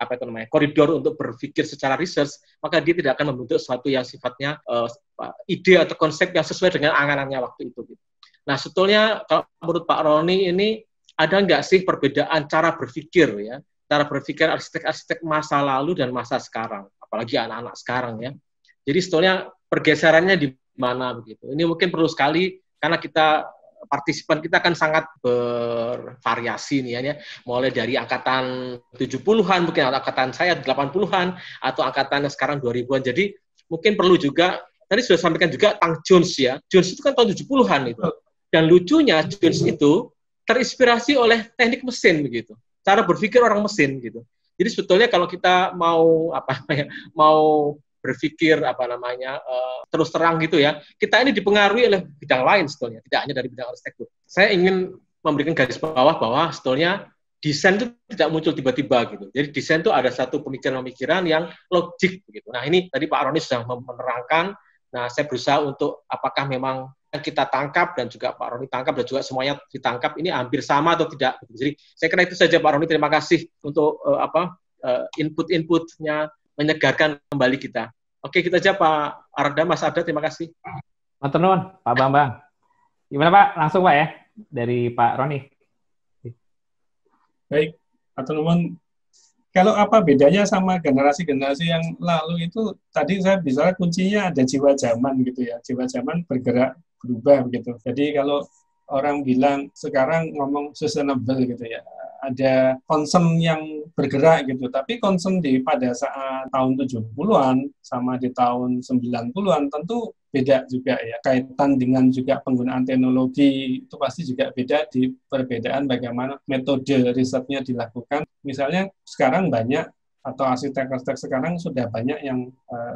koridor untuk berpikir secara research, maka dia tidak akan membentuk sesuatu yang sifatnya ide atau konsep yang sesuai dengan angan-angannya waktu itu. Gitu. Nah, sebetulnya kalau menurut Pak Roni ini ada nggak sih perbedaan cara berpikir ya? Cara berpikir arsitek-arsitek masa lalu dan masa sekarang, apalagi anak-anak sekarang ya. Jadi sebetulnya pergeserannya di mana begitu. Ini mungkin perlu sekali karena partisipan kita kan sangat bervariasi nih ya. Mulai dari angkatan 70-an, mungkin angkatan saya 80-an atau angkatan sekarang 2000-an. Jadi mungkin perlu juga, tadi sudah sampaikan juga tentang Jones ya. Jones itu kan tahun 70-an itu. Dan lucunya Jones itu terinspirasi oleh teknik mesin begitu. Cara berpikir orang mesin gitu. Jadi sebetulnya kalau kita mau berpikir terus terang gitu ya, kita ini dipengaruhi oleh bidang lain sebetulnya, tidak hanya dari bidang arsitektur. Saya ingin memberikan garis bawah bahwa sebetulnya desain itu tidak muncul tiba-tiba gitu. Jadi desain itu ada satu pemikiran-pemikiran yang logik begitu. Nah, ini tadi Pak Roni sudah menerangkan. Nah, saya berusaha untuk apakah memang yang kita tangkap dan juga Pak Roni tangkap dan juga semuanya ditangkap ini hampir sama atau tidak. Jadi saya kira itu saja Pak Roni. Terima kasih untuk input-inputnya menyegarkan kembali kita. Oke, kita aja Pak Arda, Mas Arda, terima kasih. Matur nuwun, Pak Bambang. Gimana Pak? Langsung Pak ya dari Pak Roni. Baik, matur nuwun. Kalau apa bedanya sama generasi-generasi yang lalu itu, tadi saya bicara kuncinya ada jiwa zaman gitu ya. Jiwa zaman bergerak, berubah begitu. Jadi kalau orang bilang sekarang ngomong sustainable gitu ya, ada concern yang bergerak gitu. Tapi concern pada saat tahun 70-an sama di tahun 90-an tentu beda juga ya. Kaitan dengan juga penggunaan teknologi itu pasti juga beda di perbedaan bagaimana metode risetnya dilakukan. Misalnya sekarang banyak atau arsitek-arsitek sekarang sudah banyak yang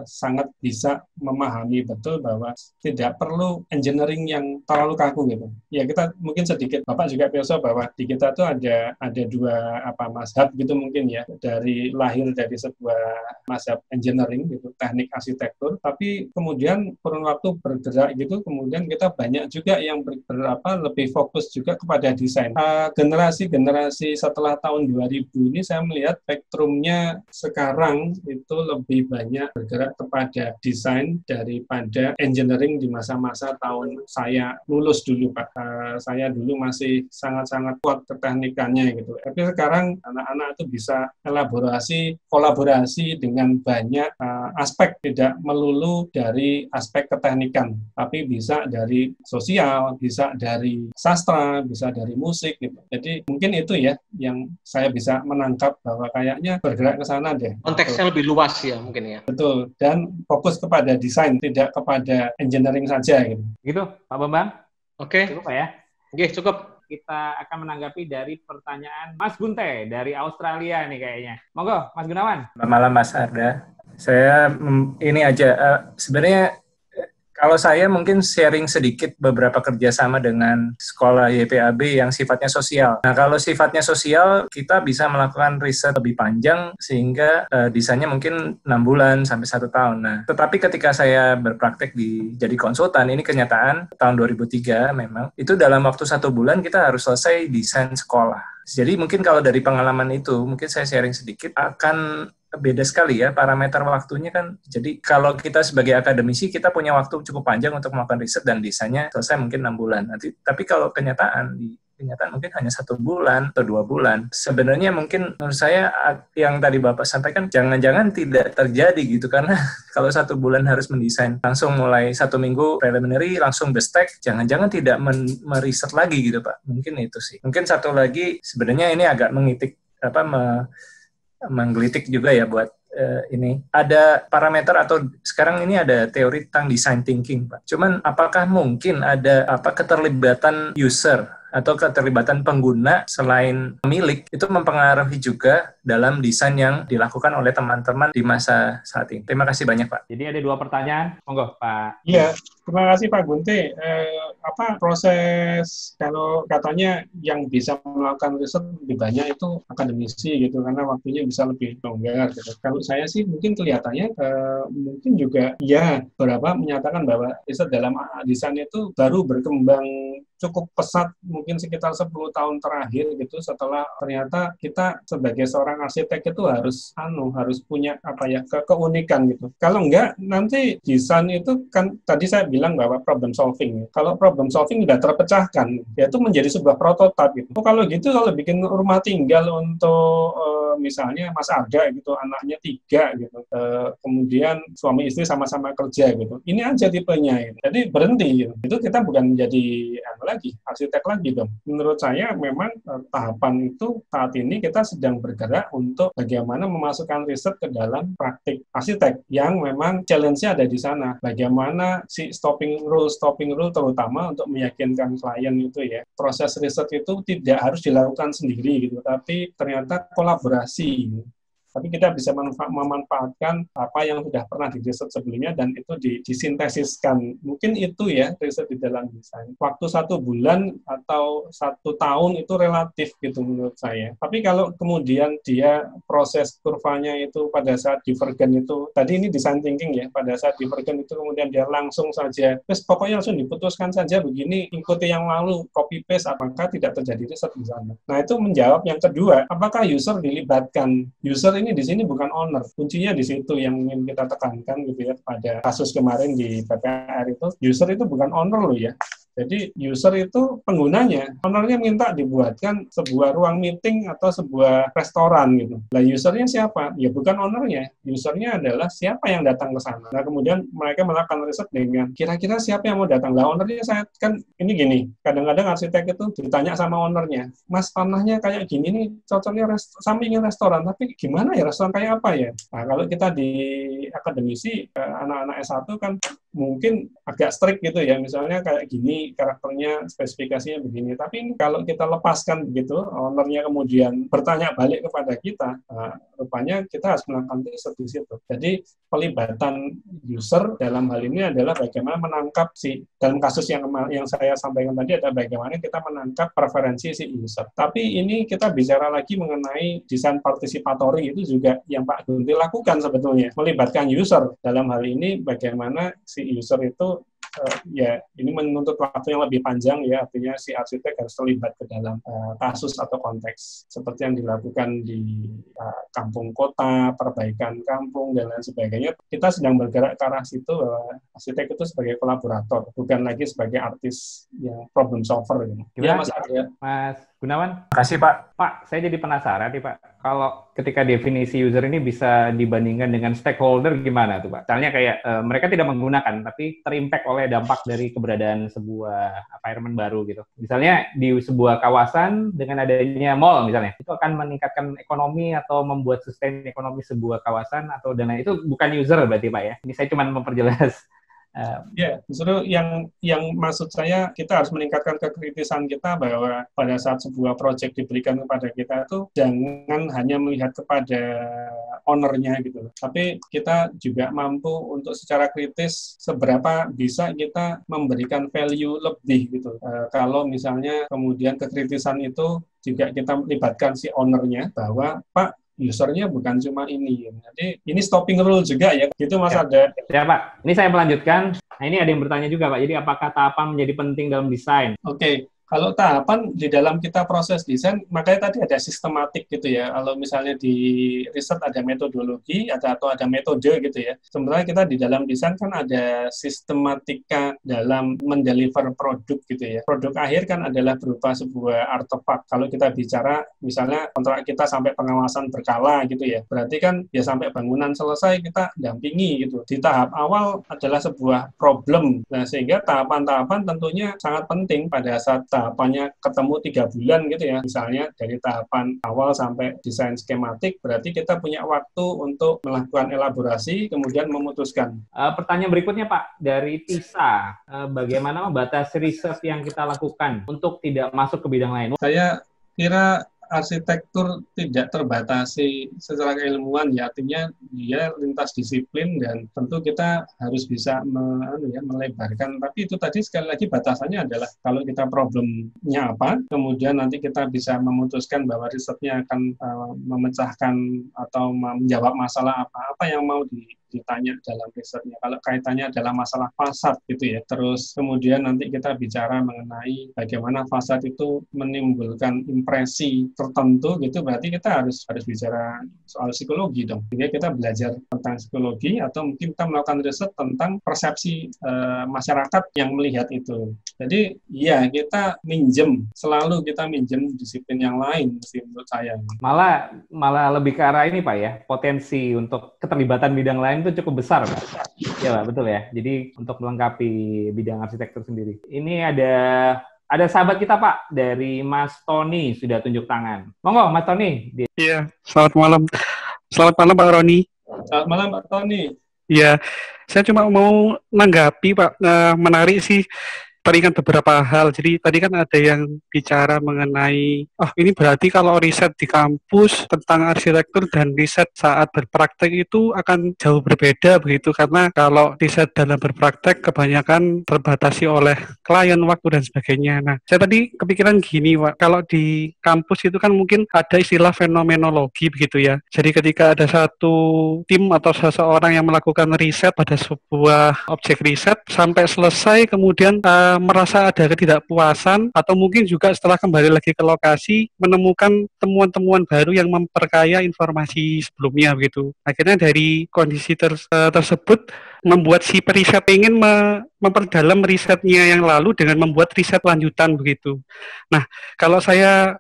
sangat bisa memahami betul bahwa tidak perlu engineering yang terlalu kaku gitu. Ya kita mungkin sedikit, Bapak juga biasa bahwa di kita tuh ada dua mazhab gitu mungkin ya, dari lahir dari sebuah mazhab engineering gitu, teknik arsitektur, tapi kemudian kurun waktu bergerak gitu, kemudian kita banyak juga yang lebih fokus juga kepada desain. Generasi setelah tahun 2000 ini saya melihat spektrumnya sekarang itu lebih banyak bergerak kepada desain daripada engineering di masa-masa tahun saya lulus dulu Pak. Saya dulu masih sangat-sangat kuat keteknikannya gitu. Tapi sekarang anak-anak itu bisa kolaborasi dengan banyak aspek, tidak melulu dari aspek keteknikan, tapi bisa dari sosial, bisa dari sastra, bisa dari musik gitu. Jadi mungkin itu ya yang saya bisa menangkap bahwa kayaknya bergerak ke sana deh. Konteksnya lebih luas ya mungkin ya. Betul, dan fokus kepada desain, tidak kepada engineering saja gitu. Gitu, Pak Bambang? Oke. Cukup Pak ya? Oke, cukup. Kita akan menanggapi dari pertanyaan Mas Gunte dari Australia nih kayaknya. Monggo, Mas Gunawan. Selamat malam Mas Arda. Saya ini aja, sebenarnya kalau saya mungkin sharing sedikit beberapa kerjasama dengan sekolah YPAB yang sifatnya sosial. Nah, kalau sifatnya sosial, kita bisa melakukan riset lebih panjang sehingga desainnya mungkin 6 bulan sampai 1 tahun. Nah, tetapi ketika saya berpraktek jadi konsultan, ini kenyataan tahun 2003 memang, itu dalam waktu 1 bulan kita harus selesai desain sekolah. Jadi mungkin kalau dari pengalaman itu, mungkin saya sharing sedikit, akan beda sekali ya parameter waktunya kan. Jadi kalau kita sebagai akademisi kita punya waktu cukup panjang untuk melakukan riset dan desainnya selesai mungkin 6 bulan. Tapi kalau kenyataan mungkin hanya 1 bulan atau 2 bulan. Sebenarnya mungkin menurut saya yang tadi Bapak sampaikan jangan-jangan tidak terjadi gitu, karena kalau 1 bulan harus mendesain langsung mulai 1 minggu preliminary langsung bestek, jangan-jangan tidak meriset lagi gitu Pak. Mungkin itu sih. Mungkin satu lagi sebenarnya ini agak menggelitik juga ya buat ini. Ada parameter atau sekarang ini ada teori tentang design thinking Pak. Cuman apakah mungkin ada keterlibatan user atau keterlibatan pengguna selain pemilik itu mempengaruhi juga dalam desain yang dilakukan oleh teman-teman di masa saat ini. Terima kasih banyak Pak. Jadi ada 2 pertanyaan, monggo Pak. Iya, terima kasih Pak Gunte. Proses kalau katanya yang bisa melakukan riset lebih banyak itu akademisi gitu, karena waktunya bisa lebih longgar gitu. Kalau saya sih mungkin kelihatannya mungkin juga ya beberapa menyatakan bahwa riset dalam desain itu baru berkembang cukup pesat mungkin sekitar 10 tahun terakhir gitu, setelah ternyata kita sebagai seorang arsitek itu harus punya keunikan gitu. Kalau enggak nanti desain itu kan tadi saya bilang bahwa problem solving. Kalau problem solving sudah terpecahkan, ya itu menjadi sebuah prototipe gitu. Kalau gitu kalau bikin rumah tinggal untuk misalnya Mas Arga gitu, anaknya 3 gitu, kemudian suami istri sama-sama kerja gitu. Ini aja tipenya gitu. Jadi berhenti gitu. Itu kita bukan menjadi arsitek lagi dong. Menurut saya memang tahapan itu saat ini kita sedang bergerak untuk bagaimana memasukkan riset ke dalam praktik arsitek yang memang challenge-nya ada di sana. Bagaimana si stopping rule terutama untuk meyakinkan klien itu ya. Proses riset itu tidak harus dilakukan sendiri gitu, tapi ternyata kolaborasi. Tapi kita bisa memanfaatkan apa yang sudah pernah diriset sebelumnya dan itu disintesiskan. Mungkin itu ya riset di dalam desain. Waktu 1 bulan atau 1 tahun itu relatif gitu menurut saya. Tapi kalau kemudian dia proses kurvanya itu pada saat divergen itu, tadi ini design thinking ya, pada saat divergen itu kemudian dia langsung saja, terus pokoknya langsung diputuskan saja begini, ikuti yang lalu, copy paste, apakah tidak terjadi riset di sana. Nah itu menjawab yang kedua, apakah user dilibatkan? User ini di sini bukan owner. Kuncinya di situ yang ingin kita tekankan gitu ya, pada kasus kemarin di PPR itu, user itu bukan owner loh ya. Jadi user itu penggunanya, ownernya minta dibuatkan sebuah ruang meeting atau sebuah restoran gitu. Lah usernya siapa? Ya bukan ownernya. Usernya adalah siapa yang datang ke sana. Nah kemudian mereka melakukan riset dengan kira-kira siapa yang mau datang. Lah ownernya saya kan ini gini. Kadang-kadang arsitek itu ditanya sama ownernya, Mas tanahnya kayak gini nih cocoknya sampingnya restoran. Tapi gimana ya restoran kayak apa ya? Nah kalau kita di akademisi anak-anak S1 kan mungkin agak strict gitu ya, misalnya kayak gini karakternya, spesifikasinya begini. Tapi ini kalau kita lepaskan begitu, ownernya kemudian bertanya balik kepada kita, rupanya kita harus melakukan riset di situ. Jadi pelibatan user dalam hal ini adalah bagaimana menangkap dalam kasus yang saya sampaikan tadi adalah bagaimana kita menangkap preferensi si user. Tapi ini kita bicara lagi mengenai desain partisipatori, itu juga yang Pak Gunti lakukan sebetulnya, melibatkan user. Dalam hal ini bagaimana si user itu ya ini menuntut waktu yang lebih panjang ya, artinya si arsitek harus terlibat ke dalam kasus atau konteks seperti yang dilakukan di kampung kota, perbaikan kampung dan lain sebagainya. Kita sedang bergerak ke arah situ bahwa arsitek itu sebagai kolaborator, bukan lagi sebagai artis yang problem solver. Gimana Mas Arya? Mas Gunawan? Terima kasih Pak. Pak, saya jadi penasaran nih Pak, kalau ketika definisi user ini bisa dibandingkan dengan stakeholder gimana tuh Pak? Misalnya kayak mereka tidak menggunakan, tapi terimpact oleh dampak dari keberadaan sebuah environment baru gitu. Misalnya di sebuah kawasan dengan adanya mall misalnya, itu akan meningkatkan ekonomi atau membuat sustain ekonomi sebuah kawasan atau dana, itu bukan user berarti Pak ya? Ini saya cuma memperjelas. Ya, justru yang maksud saya kita harus meningkatkan kekritisan kita bahwa pada saat sebuah proyek diberikan kepada kita itu jangan hanya melihat kepada ownernya gitu, tapi kita juga mampu untuk secara kritis seberapa bisa kita memberikan value lebih gitu. Kalau misalnya kemudian kekritisan itu juga kita libatkan si ownernya bahwa Pak, usernya bukan cuma ini. Jadi ini stopping rule juga ya. Gitu Mas Arda. Ya Pak, ini saya melanjutkan. Nah ini ada yang bertanya juga Pak. Jadi apakah tahapan menjadi penting dalam desain? Oke. Kalau tahapan di dalam kita proses desain, makanya tadi ada sistematik gitu ya. Kalau misalnya di riset ada metodologi, atau ada metode gitu ya. Sebenarnya kita di dalam desain kan ada sistematika dalam mendeliver produk gitu ya. Produk akhir kan adalah berupa sebuah artefak. Kalau kita bicara misalnya kontrak kita sampai pengawasan berkala gitu ya. Berarti kan ya sampai bangunan selesai kita dampingi gitu. Di tahap awal adalah sebuah problem. Nah, sehingga tahapan-tahapan tentunya sangat penting pada saat tahapannya ketemu 3 bulan gitu ya, misalnya dari tahapan awal sampai desain skematik, berarti kita punya waktu untuk melakukan elaborasi, kemudian memutuskan. Pertanyaan berikutnya Pak, dari Tisa, bagaimana membatasi riset yang kita lakukan untuk tidak masuk ke bidang lain? Saya kira arsitektur tidak terbatasi secara keilmuan ya, artinya dia lintas disiplin dan tentu kita harus bisa melebarkan, tapi itu tadi sekali lagi batasannya adalah kalau kita problemnya apa, kemudian nanti kita bisa memutuskan bahwa risetnya akan memecahkan atau menjawab masalah apa yang mau ditanya dalam risetnya. Kalau kaitannya adalah masalah fasad gitu ya. Terus kemudian nanti kita bicara mengenai bagaimana fasad itu menimbulkan impresi tertentu gitu, berarti kita harus bicara soal psikologi dong. Jadi kita belajar tentang psikologi atau mungkin kita melakukan riset tentang persepsi masyarakat yang melihat itu. Jadi ya kita selalu kita minjem disiplin yang lain menurut saya. Malah lebih ke arah ini Pak ya, potensi untuk keterlibatan bidang lain itu cukup besar, Pak. Ya, Pak, betul ya. Jadi untuk melengkapi bidang arsitektur sendiri. Ini ada sahabat kita, Pak, dari Mas Tony sudah tunjuk tangan. Monggo, Mas Tony. Iya, selamat malam. Selamat malam, Pak Roni. Selamat malam, Pak Tony. Iya, saya cuma mau menanggapi, Pak. Menarik sih. Teringat beberapa hal. Jadi tadi kan ada yang bicara mengenai, ini berarti kalau riset di kampus tentang arsitektur dan riset saat berpraktek itu akan jauh berbeda begitu, karena kalau riset dalam berpraktek kebanyakan terbatasi oleh klien, waktu dan sebagainya. Nah, saya tadi kepikiran gini, Pak, kalau di kampus itu kan mungkin ada istilah fenomenologi begitu ya. Jadi ketika ada satu tim atau seseorang yang melakukan riset pada sebuah objek riset sampai selesai, kemudian merasa ada ketidakpuasan atau mungkin juga setelah kembali lagi ke lokasi menemukan temuan-temuan baru yang memperkaya informasi sebelumnya begitu. Akhirnya dari kondisi tersebut membuat si periset ingin memperdalam risetnya yang lalu dengan membuat riset lanjutan begitu. Nah, kalau saya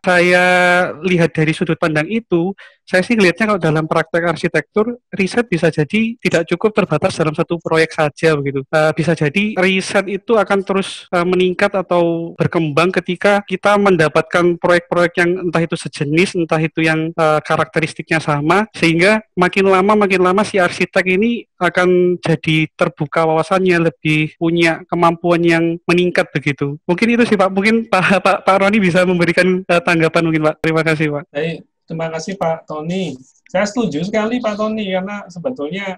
lihat dari sudut pandang itu, saya sih melihatnya kalau dalam praktek arsitektur, riset bisa jadi tidak cukup terbatas dalam satu proyek saja begitu. Bisa jadi riset itu akan terus meningkat atau berkembang ketika kita mendapatkan proyek-proyek yang entah itu sejenis, entah itu yang karakteristiknya sama, sehingga makin lama si arsitek ini akan jadi terbuka wawasannya, lebih punya kemampuan yang meningkat begitu. Mungkin itu sih Pak. Mungkin Pak Roni bisa memberikan tanggapan mungkin Pak. Terima kasih Pak. Baik, terima kasih Pak Tony. Saya setuju sekali Pak Tony, karena sebetulnya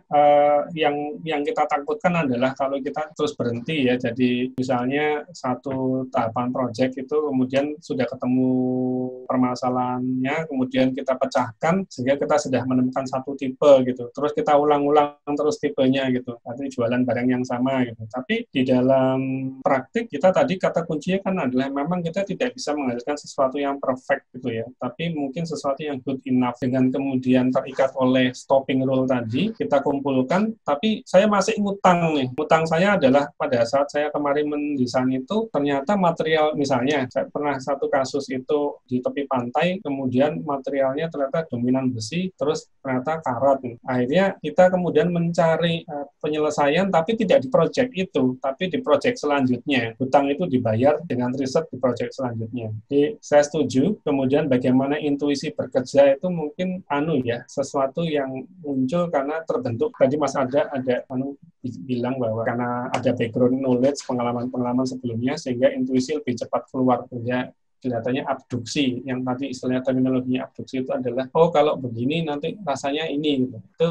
yang kita takutkan adalah kalau kita terus berhenti ya. Jadi misalnya satu tahapan proyek itu kemudian sudah ketemu permasalahannya, kemudian kita pecahkan sehingga kita sudah menemukan satu tipe gitu. Terus kita ulang-ulang terus tipenya gitu. Artinya jualan barang yang sama gitu. Tapi di dalam praktik kita tadi kata kuncinya kan adalah memang kita tidak bisa menghasilkan sesuatu yang perfect gitu ya. Tapi mungkin sesuatu yang good enough dengan kemudian terikat oleh stopping rule tadi, kita kumpulkan, tapi saya masih ngutang nih. Ngutang saya adalah pada saat saya kemarin mendesain itu, ternyata material, misalnya, saya pernah satu kasus itu di tepi pantai, kemudian materialnya ternyata dominan besi, terus ternyata karat. Akhirnya kita kemudian mencari penyelesaian, tapi tidak di proyek itu, tapi di proyek selanjutnya. Hutang itu dibayar dengan riset di proyek selanjutnya. Jadi saya setuju, kemudian bagaimana intuisi bekerja itu mungkin sesuatu yang muncul karena terbentuk. Tadi Mas ada bilang bahwa karena ada background knowledge, pengalaman sebelumnya, sehingga intuisi lebih cepat keluar. Ya, kelihatannya abduksi, yang tadi istilahnya terminologinya abduksi itu adalah, kalau begini nanti rasanya ini. Gitu. Itu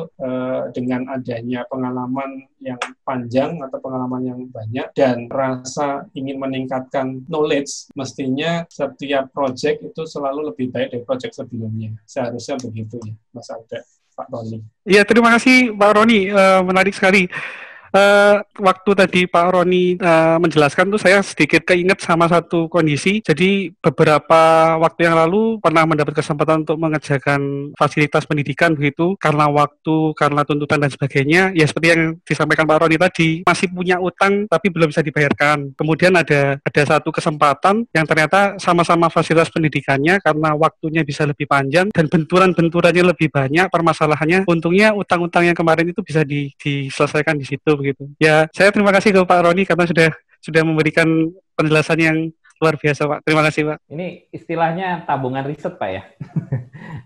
dengan adanya pengalaman yang panjang atau pengalaman yang banyak dan rasa ingin meningkatkan knowledge, mestinya setiap project itu selalu lebih baik dari project sebelumnya. Seharusnya begitu ya, Mas Alda, Pak Roni. Iya, terima kasih Pak Roni, menarik sekali. waktu tadi Pak Roni menjelaskan tuh saya sedikit keinget sama satu kondisi. Jadi beberapa waktu yang lalu pernah mendapat kesempatan untuk mengerjakan fasilitas pendidikan begitu, karena waktu, karena tuntutan dan sebagainya. Ya seperti yang disampaikan Pak Roni tadi, masih punya utang tapi belum bisa dibayarkan. Kemudian ada satu kesempatan yang ternyata sama-sama fasilitas pendidikannya, karena waktunya bisa lebih panjang dan benturan-benturannya lebih banyak permasalahannya. Untungnya utang-utang yang kemarin itu bisa diselesaikan di situ begitu. Ya, saya terima kasih ke Pak Roni karena sudah memberikan penjelasan yang luar biasa, Pak. Terima kasih, Pak. Ini istilahnya tabungan riset, Pak ya?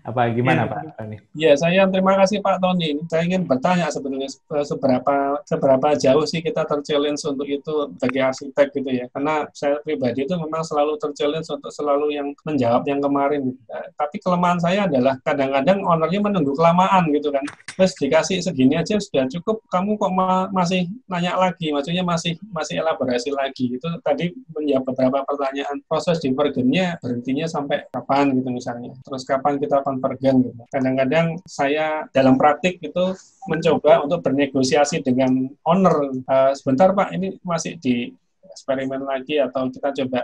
Apa gimana, Ya, Pak Roni? ya, saya terima kasih Pak Tony. Saya ingin bertanya sebetulnya seberapa jauh sih kita terchallenge untuk itu bagi arsitek gitu ya. Karena saya pribadi itu memang selalu terchallenge untuk selalu yang menjawab yang kemarin. Tapi kelemahan saya adalah kadang-kadang ownernya menunggu kelamaan gitu kan. Terus dikasih segini aja sudah cukup, kamu kok masih nanya lagi, maksudnya masih elaborasi lagi. Itu tadi menjawab beberapa pertanyaan. Proses divergennya berhentinya sampai kapan gitu misalnya. Terus kapan kita konvergen gitu. Kadang-kadang saya dalam praktik itu mencoba untuk bernegosiasi dengan owner. Sebentar Pak, ini masih di eksperimen lagi atau kita coba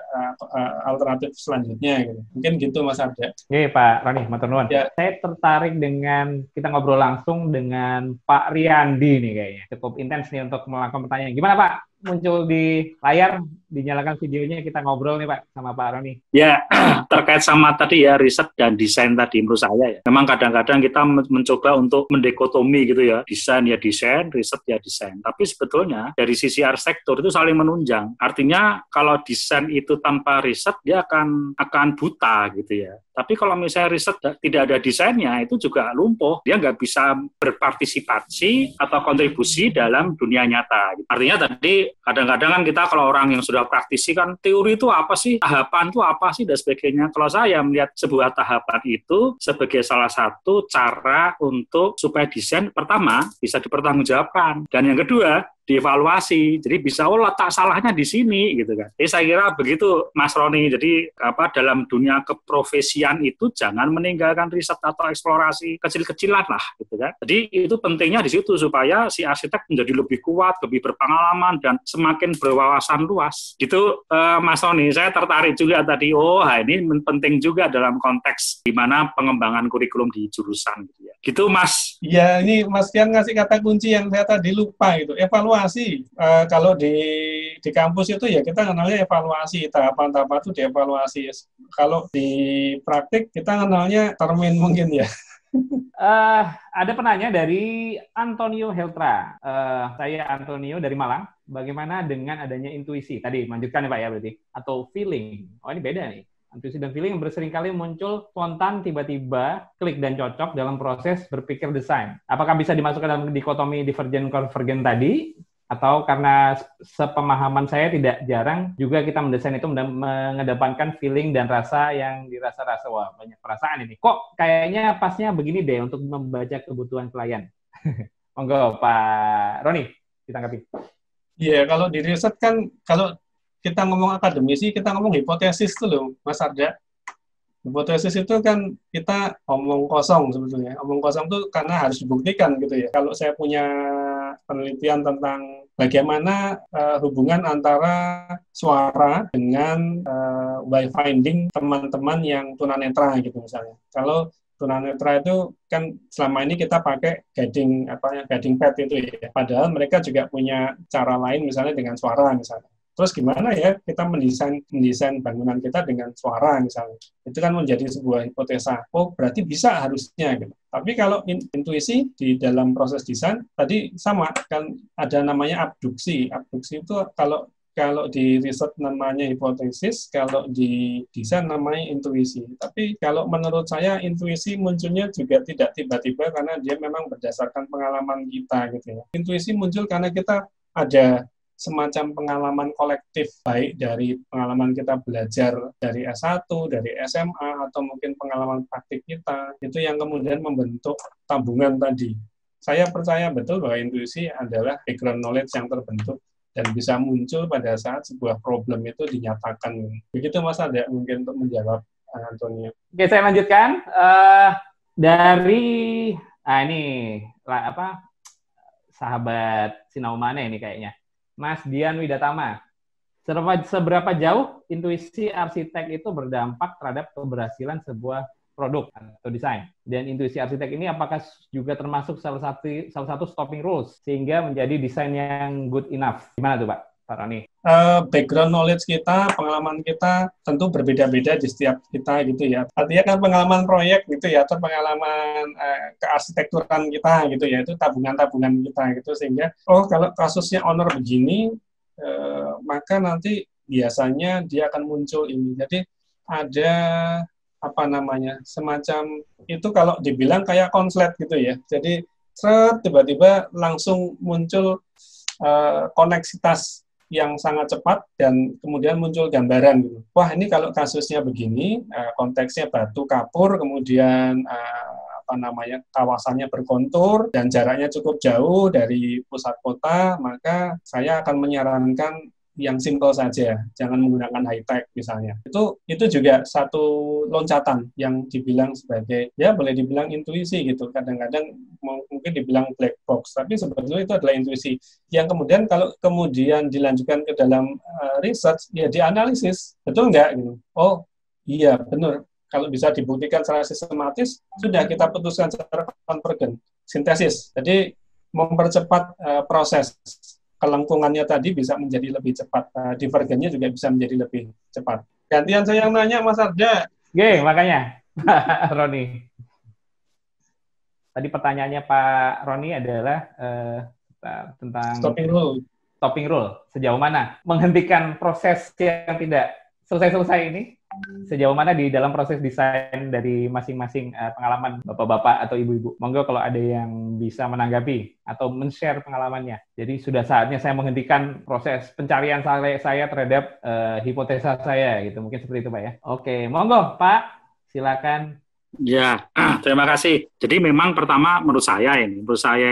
alternatif selanjutnya gitu. Mungkin gitu Mas Arda. Oke Pak Roni, matur nuwun. Ya. Saya tertarik dengan kita ngobrol langsung dengan Pak Riyandi nih kayaknya. Cukup intens nih untuk melakukan pertanyaan. Gimana Pak? Muncul di layar, dinyalakan videonya, kita ngobrol nih Pak sama Pak Roni. Ya, terkait sama tadi ya, riset dan desain tadi menurut saya ya. Memang kadang-kadang kita mencoba untuk mendekotomi gitu ya, desain ya desain, riset ya desain. Tapi sebetulnya dari sisi arsitektur itu saling menunjang. Artinya kalau desain itu tanpa riset, dia akan buta gitu ya. Tapi kalau misalnya riset tidak ada desainnya, itu juga lumpuh. Dia nggak bisa berpartisipasi atau kontribusi dalam dunia nyata. Artinya tadi kadang-kadang kan kita kalau orang yang sudah praktisi kan teori itu apa sih, tahapan itu apa sih dan sebagainya. Kalau saya melihat sebuah tahapan itu sebagai salah satu cara untuk supaya desain pertama bisa dipertanggungjawabkan, dan yang kedua dievaluasi. Jadi bisa letak salahnya di sini gitu kan. Jadi saya kira begitu Mas Roni. Jadi dalam dunia keprofesian itu jangan meninggalkan riset atau eksplorasi kecil-kecilan lah gitu kan. Jadi itu pentingnya di situ supaya si arsitek menjadi lebih kuat, lebih berpengalaman dan semakin berwawasan luas. Gitu Mas Roni. Saya tertarik juga tadi. Ini penting juga dalam konteks di mana pengembangan kurikulum di jurusan gitu ya. Gitu Mas. Ya, ini Mas Kian ngasih kata kunci yang saya tadi lupa itu, evaluasi. Kalau di kampus itu ya kita kenalnya evaluasi, tahapan-tahapan itu dievaluasi. Kalau di praktik kita kenalnya termin mungkin ya. Ada penanya dari Antonio Heltra. Saya Antonio dari Malang. Bagaimana dengan adanya intuisi? Tadi lanjutkan ya Pak ya berarti. Atau feeling. Oh ini beda nih. Intuisi dan feeling yang bersering-kali muncul spontan, tiba-tiba, klik dan cocok dalam proses berpikir desain. Apakah bisa dimasukkan dalam dikotomi divergen-konvergen tadi? Atau karena sepemahaman saya tidak jarang juga kita mendesain itu mengedepankan feeling dan rasa yang dirasa-rasa. Wah, banyak perasaan ini. Kok kayaknya pasnya begini deh untuk membaca kebutuhan klien. Monggo, Pak Roni, ditanggapi. Iya, kalau di riset kan, kalau kita ngomong akademisi, kita ngomong hipotesis tuh loh, Mas Arda. Hipotesis itu kan kita omong kosong sebetulnya. Omong kosong tuh karena harus dibuktikan gitu ya. Kalau saya punya penelitian tentang bagaimana hubungan antara suara dengan wayfinding teman-teman yang tunanetra gitu misalnya. Kalau tunanetra itu kan selama ini kita pakai guiding pad itu ya. Padahal mereka juga punya cara lain misalnya dengan suara misalnya. Terus gimana ya kita mendesain bangunan kita dengan suara misalnya. Itu kan menjadi sebuah hipotesa. Oh, berarti bisa harusnya gitu. Tapi kalau intuisi di dalam proses desain tadi sama kan ada namanya abduksi. Abduksi itu kalau di riset namanya hipotesis, kalau di desain namanya intuisi. Tapi kalau menurut saya intuisi munculnya juga tidak tiba-tiba karena dia memang berdasarkan pengalaman kita gitu ya. Intuisi muncul karena kita ada semacam pengalaman kolektif, baik dari pengalaman kita belajar dari S1, dari SMA, atau mungkin pengalaman praktik kita, itu yang kemudian membentuk tabungan tadi. Saya percaya betul bahwa intuisi adalah background knowledge yang terbentuk dan bisa muncul pada saat sebuah problem itu dinyatakan. Begitu Mas Arda, mungkin untuk menjawab Antonio. Oke, saya lanjutkan. sahabat Sinaumane ini kayaknya. Mas Dian Widatama, seberapa jauh intuisi arsitek itu berdampak terhadap keberhasilan sebuah produk atau desain? Dan intuisi arsitek ini apakah juga termasuk salah satu stopping rules sehingga menjadi desain yang good enough? Gimana tuh Pak Roni? Background knowledge kita, pengalaman kita tentu berbeda-beda di setiap kita gitu ya. Artinya kan pengalaman proyek gitu ya, atau pengalaman kearsitekturan kita gitu ya, itu tabungan-tabungan kita gitu, sehingga kalau kasusnya owner begini, maka nanti biasanya dia akan muncul ini. Jadi ada semacam itu kalau dibilang kayak konslet gitu ya. Jadi tiba-tiba langsung muncul koneksitas yang sangat cepat dan kemudian muncul gambaran gitu. Wah, ini kalau kasusnya begini, konteksnya batu kapur, kemudian kawasannya berkontur dan jaraknya cukup jauh dari pusat kota, maka saya akan menyarankan yang simple saja, jangan menggunakan high tech misalnya. Itu juga satu loncatan yang dibilang sebagai, ya boleh dibilang intuisi gitu. Kadang-kadang mungkin dibilang black box, tapi sebetulnya itu adalah intuisi. Yang kemudian kalau kemudian dilanjutkan ke dalam research, ya dianalisis, betul nggak gitu. Oh iya benar, kalau bisa dibuktikan secara sistematis, sudah kita putuskan secara konvergen, sintesis. Jadi mempercepat proses kelengkungannya tadi bisa menjadi lebih cepat, divergennya juga bisa menjadi lebih cepat. Gantian saya yang nanya, Mas Arda. Makanya, Roni. Tadi pertanyaannya Pak Roni adalah tentang stopping rule. Sejauh mana menghentikan proses yang tidak selesai-selesai ini? Sejauh mana di dalam proses desain dari masing-masing pengalaman bapak-bapak atau ibu-ibu? Monggo kalau ada yang bisa menanggapi atau men-share pengalamannya. Jadi sudah saatnya saya menghentikan proses pencarian saya terhadap hipotesa saya, gitu. Mungkin seperti itu Pak ya. Oke, monggo Pak, silakan. Ya, terima kasih. Jadi memang pertama menurut saya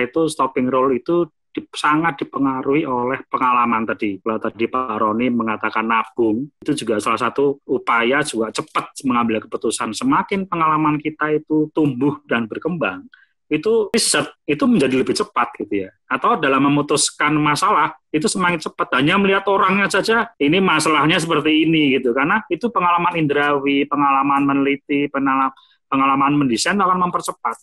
itu stopping rule itu sangat dipengaruhi oleh pengalaman tadi. Kalau tadi Pak Roni mengatakan nabung, itu juga salah satu upaya juga cepat mengambil keputusan. Semakin pengalaman kita itu tumbuh dan berkembang, itu riset itu menjadi lebih cepat gitu ya. Atau dalam memutuskan masalah, itu semakin cepat. Hanya melihat orangnya saja, ini masalahnya seperti ini gitu. Karena itu pengalaman indrawi, pengalaman meneliti, pengalaman mendesain akan mempercepat.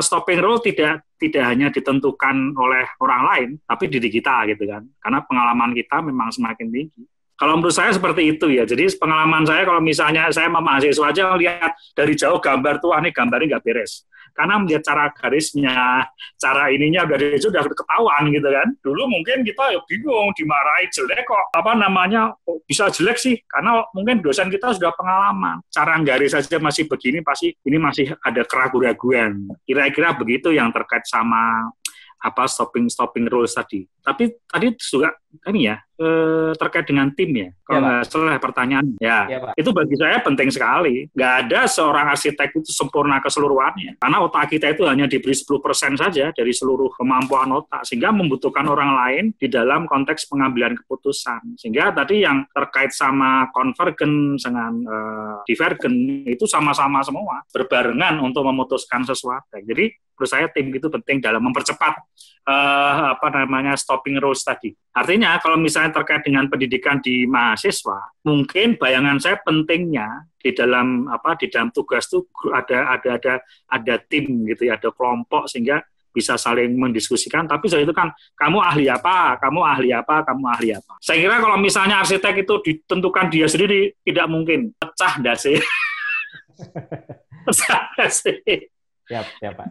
Stopping rule tidak hanya ditentukan oleh orang lain, tapi diri kita gitu kan. Karena pengalaman kita memang semakin tinggi. Kalau menurut saya seperti itu ya. Jadi pengalaman saya kalau misalnya saya mahasiswa aja lihat dari jauh gambar tuh, ini gambarnya nggak beres. Karena melihat cara garisnya, cara ininya sudah ketahuan gitu kan. Dulu mungkin kita ya bingung, dimarahi jelek kok, bisa jelek sih. Karena mungkin dosen kita sudah pengalaman. Cara garis saja masih begini, pasti ini masih ada keraguan-raguan. Kira-kira begitu yang terkait sama stopping rules tadi. Tapi tadi juga ini ya terkait dengan tim ya. Kalau nggak salah pertanyaan ya, itu bagi saya penting sekali. Nggak ada seorang arsitek itu sempurna keseluruhannya. Karena otak kita itu hanya diberi 10% saja dari seluruh kemampuan otak, sehingga membutuhkan orang lain di dalam konteks pengambilan keputusan. Sehingga tadi yang terkait sama konvergen dengan divergen itu sama-sama semua berbarengan untuk memutuskan sesuatu. Jadi menurut saya tim itu penting dalam mempercepat stopping rules tadi. Artinya kalau misalnya terkait dengan pendidikan di mahasiswa, mungkin bayangan saya pentingnya di dalam tugas itu ada tim gitu ya, ada kelompok sehingga bisa saling mendiskusikan. Tapi soal itu kan kamu ahli apa. Saya kira kalau misalnya arsitek itu ditentukan dia sendiri tidak mungkin, pecah dah sih. Siap Pak.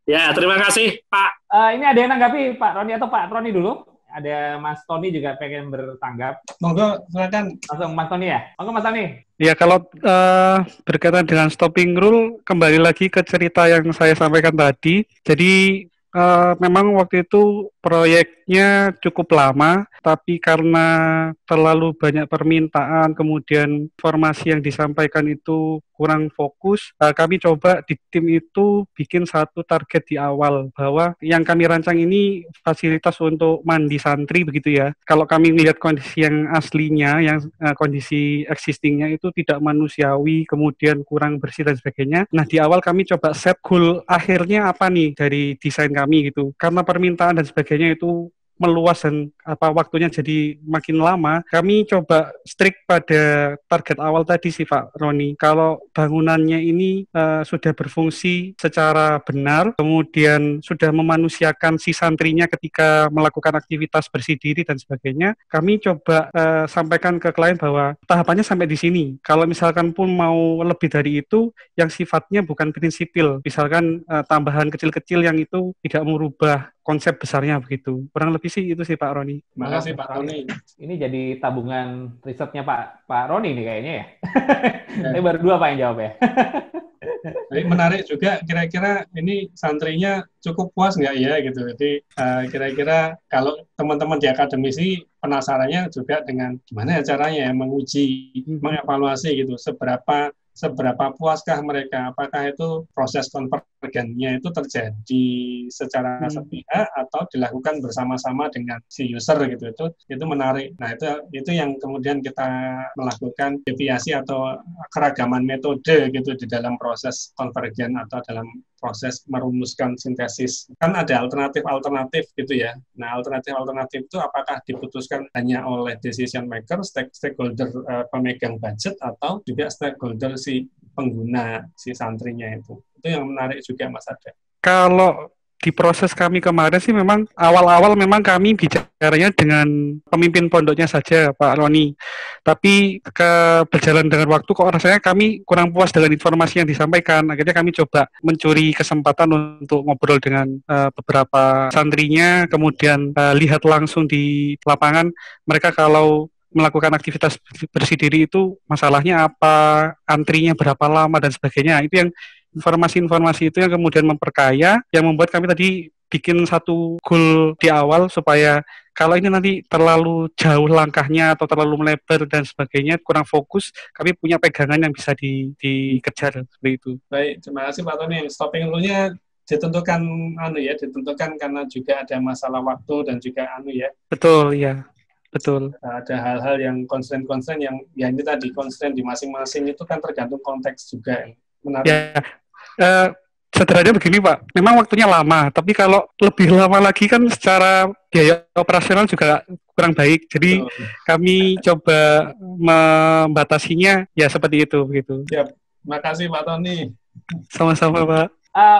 Ya, terima kasih, Pak. Ini ada yang nanggapi, Pak Roni atau Pak Roni dulu? Ada Mas Tony juga pengen bertanggap. Monggo, silakan. Langsung Mas Tony ya? Monggo Mas Tony. Ya, kalau berkaitan dengan stopping rule, kembali lagi ke cerita yang saya sampaikan tadi. Jadi, memang waktu itu proyeknya cukup lama, tapi karena terlalu banyak permintaan, kemudian informasi yang disampaikan itu kurang fokus, kami coba di tim itu bikin satu target di awal bahwa yang kami rancang ini fasilitas untuk mandi santri begitu ya. Kalau kami melihat kondisi yang aslinya, yang kondisi existingnya itu tidak manusiawi, kemudian kurang bersih dan sebagainya. Nah, di awal kami coba set goal akhirnya apa nih dari desain kami gitu. Karena permintaan dan sebagainya itu meluas dan waktunya jadi makin lama, kami coba strict pada target awal tadi sih Pak Roni. Kalau bangunannya ini sudah berfungsi secara benar, kemudian sudah memanusiakan si santrinya ketika melakukan aktivitas bersih diri dan sebagainya, kami coba sampaikan ke klien bahwa tahapannya sampai di sini. Kalau misalkan pun mau lebih dari itu, yang sifatnya bukan prinsipil, misalkan tambahan kecil-kecil yang itu tidak merubah konsep besarnya begitu. Kurang lebih sih itu sih Pak Roni. Terima kasih Pak Roni. Ini jadi tabungan risetnya Pak Roni nih kayaknya ya. Tapi baru 2 Pak yang jawab ya. Jadi menarik juga, kira-kira ini santrinya cukup puas nggak ya gitu. Jadi kira-kira kalau teman-teman di akademisi penasarannya juga dengan gimana ya caranya ya menguji, mengevaluasi gitu, seberapa puaskah mereka, apakah itu proses konvergennya itu terjadi secara sepihak atau dilakukan bersama-sama dengan si user gitu. Itu menarik. Nah, itu yang kemudian kita melakukan deviasi atau keragaman metode gitu di dalam proses konvergen atau dalam proses merumuskan sintesis. Kan ada alternatif gitu ya. Nah, alternatif itu apakah diputuskan hanya oleh decision maker, stakeholder pemegang budget, atau juga stakeholder si pengguna, si santrinya itu. Itu yang menarik juga Mas Ada. Kalau di proses kami kemarin sih memang awal-awal memang kami bicaranya dengan pemimpin pondoknya saja Pak Roni. Tapi berjalan dengan waktu kok rasanya kami kurang puas dengan informasi yang disampaikan. Akhirnya kami coba mencuri kesempatan untuk ngobrol dengan beberapa santrinya, kemudian lihat langsung di lapangan mereka kalau melakukan aktivitas bersih diri itu masalahnya apa, antrinya berapa lama dan sebagainya. Itu yang informasi-informasi itu yang kemudian memperkaya, yang membuat kami tadi bikin satu goal di awal supaya kalau ini nanti terlalu jauh langkahnya atau terlalu melebar dan sebagainya, kurang fokus, kami punya pegangan yang bisa dikejar seperti itu. Baik, terima kasih Pak Tony. Stopping rule-nya ditentukan ditentukan karena juga ada masalah waktu dan juga Betul, ya. Betul. Ada hal-hal yang constraint yang ya ini tadi constraint di masing-masing itu kan tergantung konteks juga. Menarik. Ya, sederhananya begini Pak, memang waktunya lama, tapi kalau lebih lama lagi kan secara biaya operasional juga kurang baik. Jadi kami coba membatasinya ya seperti itu begitu. Ya, terima kasih Pak Tony. Sama-sama Pak.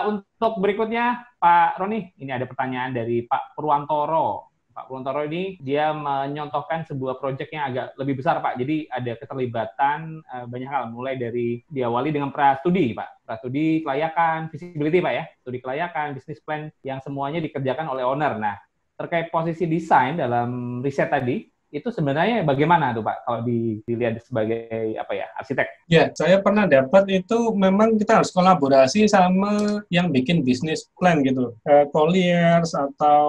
Untuk berikutnya Pak Roni, ini ada pertanyaan dari Pak Purwantoro. Pak Purwantoro ini dia menyontohkan sebuah proyek yang agak lebih besar Pak. Jadi ada keterlibatan banyak hal, mulai dari diawali dengan prastudi Pak. Prastudi kelayakan, visibility Pak ya. Studi kelayakan, business plan yang semuanya dikerjakan oleh owner. Nah, terkait posisi desain dalam riset tadi, itu sebenarnya bagaimana tuh Pak kalau dilihat sebagai arsitek? Ya, saya pernah dapat itu memang kita harus kolaborasi sama yang bikin business plan gitu. Colliers atau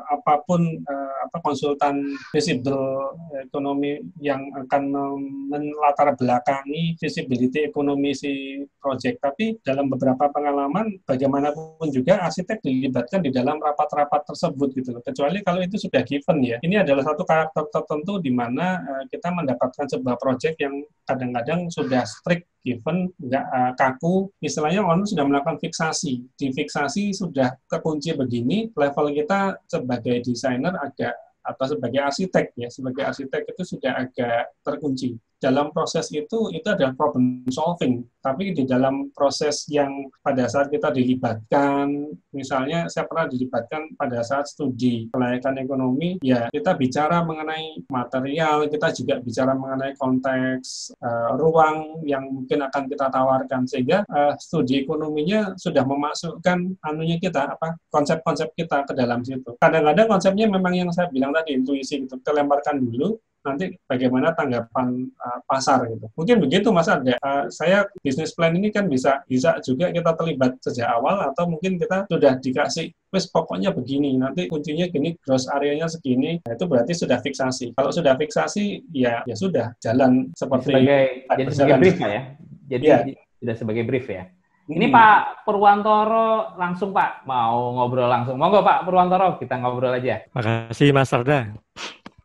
apapun konsultan visible ekonomi yang akan melatar belakangi visibility ekonomi si project. Tapi dalam beberapa pengalaman bagaimanapun juga arsitek dilibatkan di dalam rapat-rapat tersebut gitu. Kecuali kalau itu sudah given ya. Ini adalah satu karakter tertentu di mana kita mendapatkan sebuah project yang kadang-kadang sudah strict given, nggak kaku. Istilahnya orang sudah melakukan fiksasi. Di fiksasi sudah kekunci begini, level kita sebagai desainer agak atau sebagai arsitek ya, sebagai arsitek itu sudah agak terkunci. Dalam proses itu adalah problem solving, tapi di dalam proses yang pada saat kita dilibatkan, misalnya saya pernah dilibatkan pada saat studi kelayakan ekonomi, ya kita bicara mengenai material, kita juga bicara mengenai konteks ruang yang mungkin akan kita tawarkan, sehingga studi ekonominya sudah memasukkan konsep-konsep kita ke dalam situ. Kadang-kadang konsepnya memang yang saya bilang tadi, intuisi gitu, kita lemparkan dulu, nanti bagaimana tanggapan pasar gitu. Mungkin begitu Mas Ada. Saya bisnis plan ini kan bisa juga kita terlibat sejak awal, atau mungkin kita sudah dikasih pokoknya begini, nanti kuncinya gini, gross areanya segini. Nah, itu berarti sudah fiksasi. Kalau sudah fiksasi ya sudah jalan seperti sebagai brief ya. Jadi sudah sebagai brief ya. Ini Pak Purwantoro langsung Pak, mau ngobrol langsung. Monggo Pak Purwantoro, kita ngobrol aja. Makasih Mas Arda.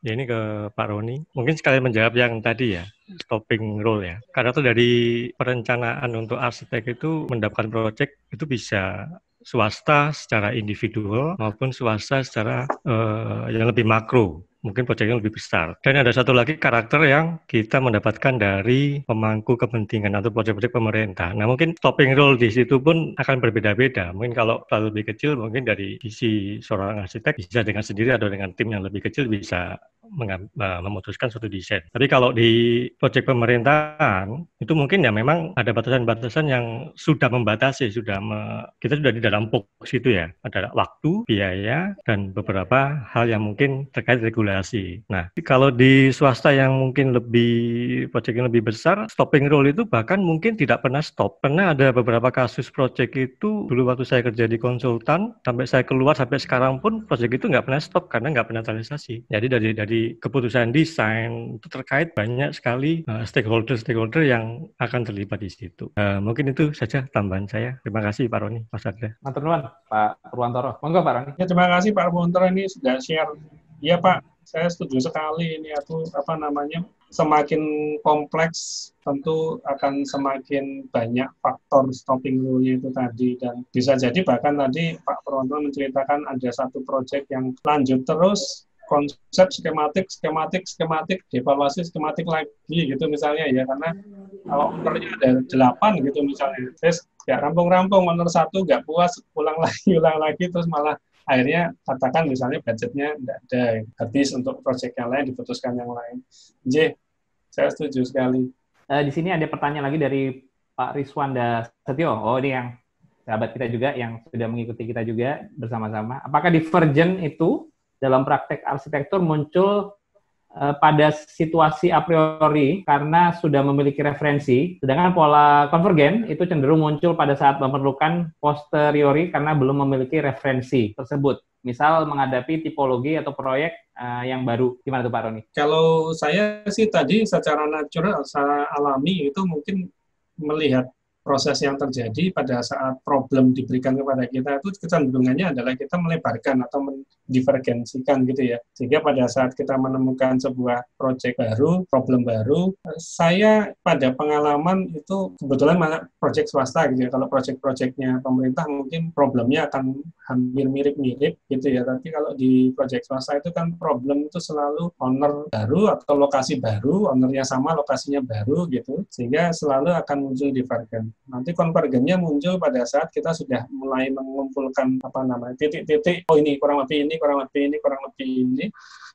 Ya, ini ke Pak Roni. Mungkin sekalian menjawab yang tadi ya, stopping rule ya. Karena itu dari perencanaan untuk arsitek itu mendapatkan proyek itu bisa swasta secara individual maupun swasta secara yang lebih makro. Mungkin proyeknya lebih besar. Dan ada satu lagi karakter yang kita mendapatkan dari pemangku kepentingan atau proyek-proyek pemerintah. Nah, mungkin stopping rule di situ pun akan berbeda-beda. Mungkin kalau terlalu lebih kecil, mungkin dari sisi seorang arsitek bisa dengan sendiri atau dengan tim yang lebih kecil bisa memutuskan suatu desain. Tapi kalau di proyek pemerintahan, itu mungkin ya memang ada batasan-batasan yang sudah membatasi, kita sudah di dalam box itu ya. Ada waktu, biaya, dan beberapa hal yang mungkin terkait regulasi. Nah, kalau di swasta yang mungkin proyek yang lebih besar, stopping rule itu bahkan mungkin tidak pernah stop. Pernah ada beberapa kasus proyek itu, dulu waktu saya kerja di konsultan, sampai saya keluar, sampai sekarang pun proyek itu nggak pernah stop, karena nggak pernah realisasi. Jadi dari keputusan desain itu terkait banyak sekali stakeholder yang akan terlibat di situ. Mungkin itu saja tambahan saya. Terima kasih Pak Roni, Mas Arda. Matur nuwun Pak Purwantoro. Monggo Pak Roni. Ya, terima kasih Pak Purwantoro ini sudah share. Iya Pak, saya setuju sekali ini semakin kompleks tentu akan semakin banyak faktor stopping rule-nya itu tadi, dan bisa jadi bahkan tadi Pak Purwantoro menceritakan ada satu proyek yang lanjut terus, konsep skematik, dievaluasi skematik lagi gitu misalnya ya, karena kalau ownernya ada 8 gitu misalnya, terus nggak rampung-rampung, owner 1 nggak puas, ulang lagi, terus malah akhirnya katakan misalnya budgetnya tidak ada, habis untuk proyek yang lain, diputuskan yang lain. Saya setuju sekali. Di sini ada pertanyaan lagi dari Pak Riswanda Setio. Oh, ini yang sahabat kita juga yang sudah mengikuti kita juga bersama-sama. Apakah divergen itu dalam praktek arsitektur muncul pada situasi a priori karena sudah memiliki referensi, sedangkan pola konvergen itu cenderung muncul pada saat memerlukan posteriori karena belum memiliki referensi tersebut. Misal menghadapi tipologi atau proyek yang baru. Gimana tuh Pak Roni? Kalau saya sih tadi secara natural, secara alami itu mungkin melihat proses yang terjadi pada saat problem diberikan kepada kita itu kecenderungannya adalah kita melebarkan atau mendivergensikan gitu ya. Sehingga pada saat kita menemukan sebuah proyek baru, problem baru, saya pada pengalaman itu kebetulan mana proyek swasta gitu ya. Kalau proyek-proyeknya pemerintah mungkin problemnya akan hampir mirip-mirip gitu ya. Tapi kalau di proyek swasta itu kan problem itu selalu owner baru atau lokasi baru, ownernya sama, lokasinya baru gitu. Sehingga selalu akan muncul divergen. Nanti konvergennya muncul pada saat kita sudah mulai mengumpulkan titik-titik, oh ini kurang lebih ini, kurang lebih ini, kurang lebih ini.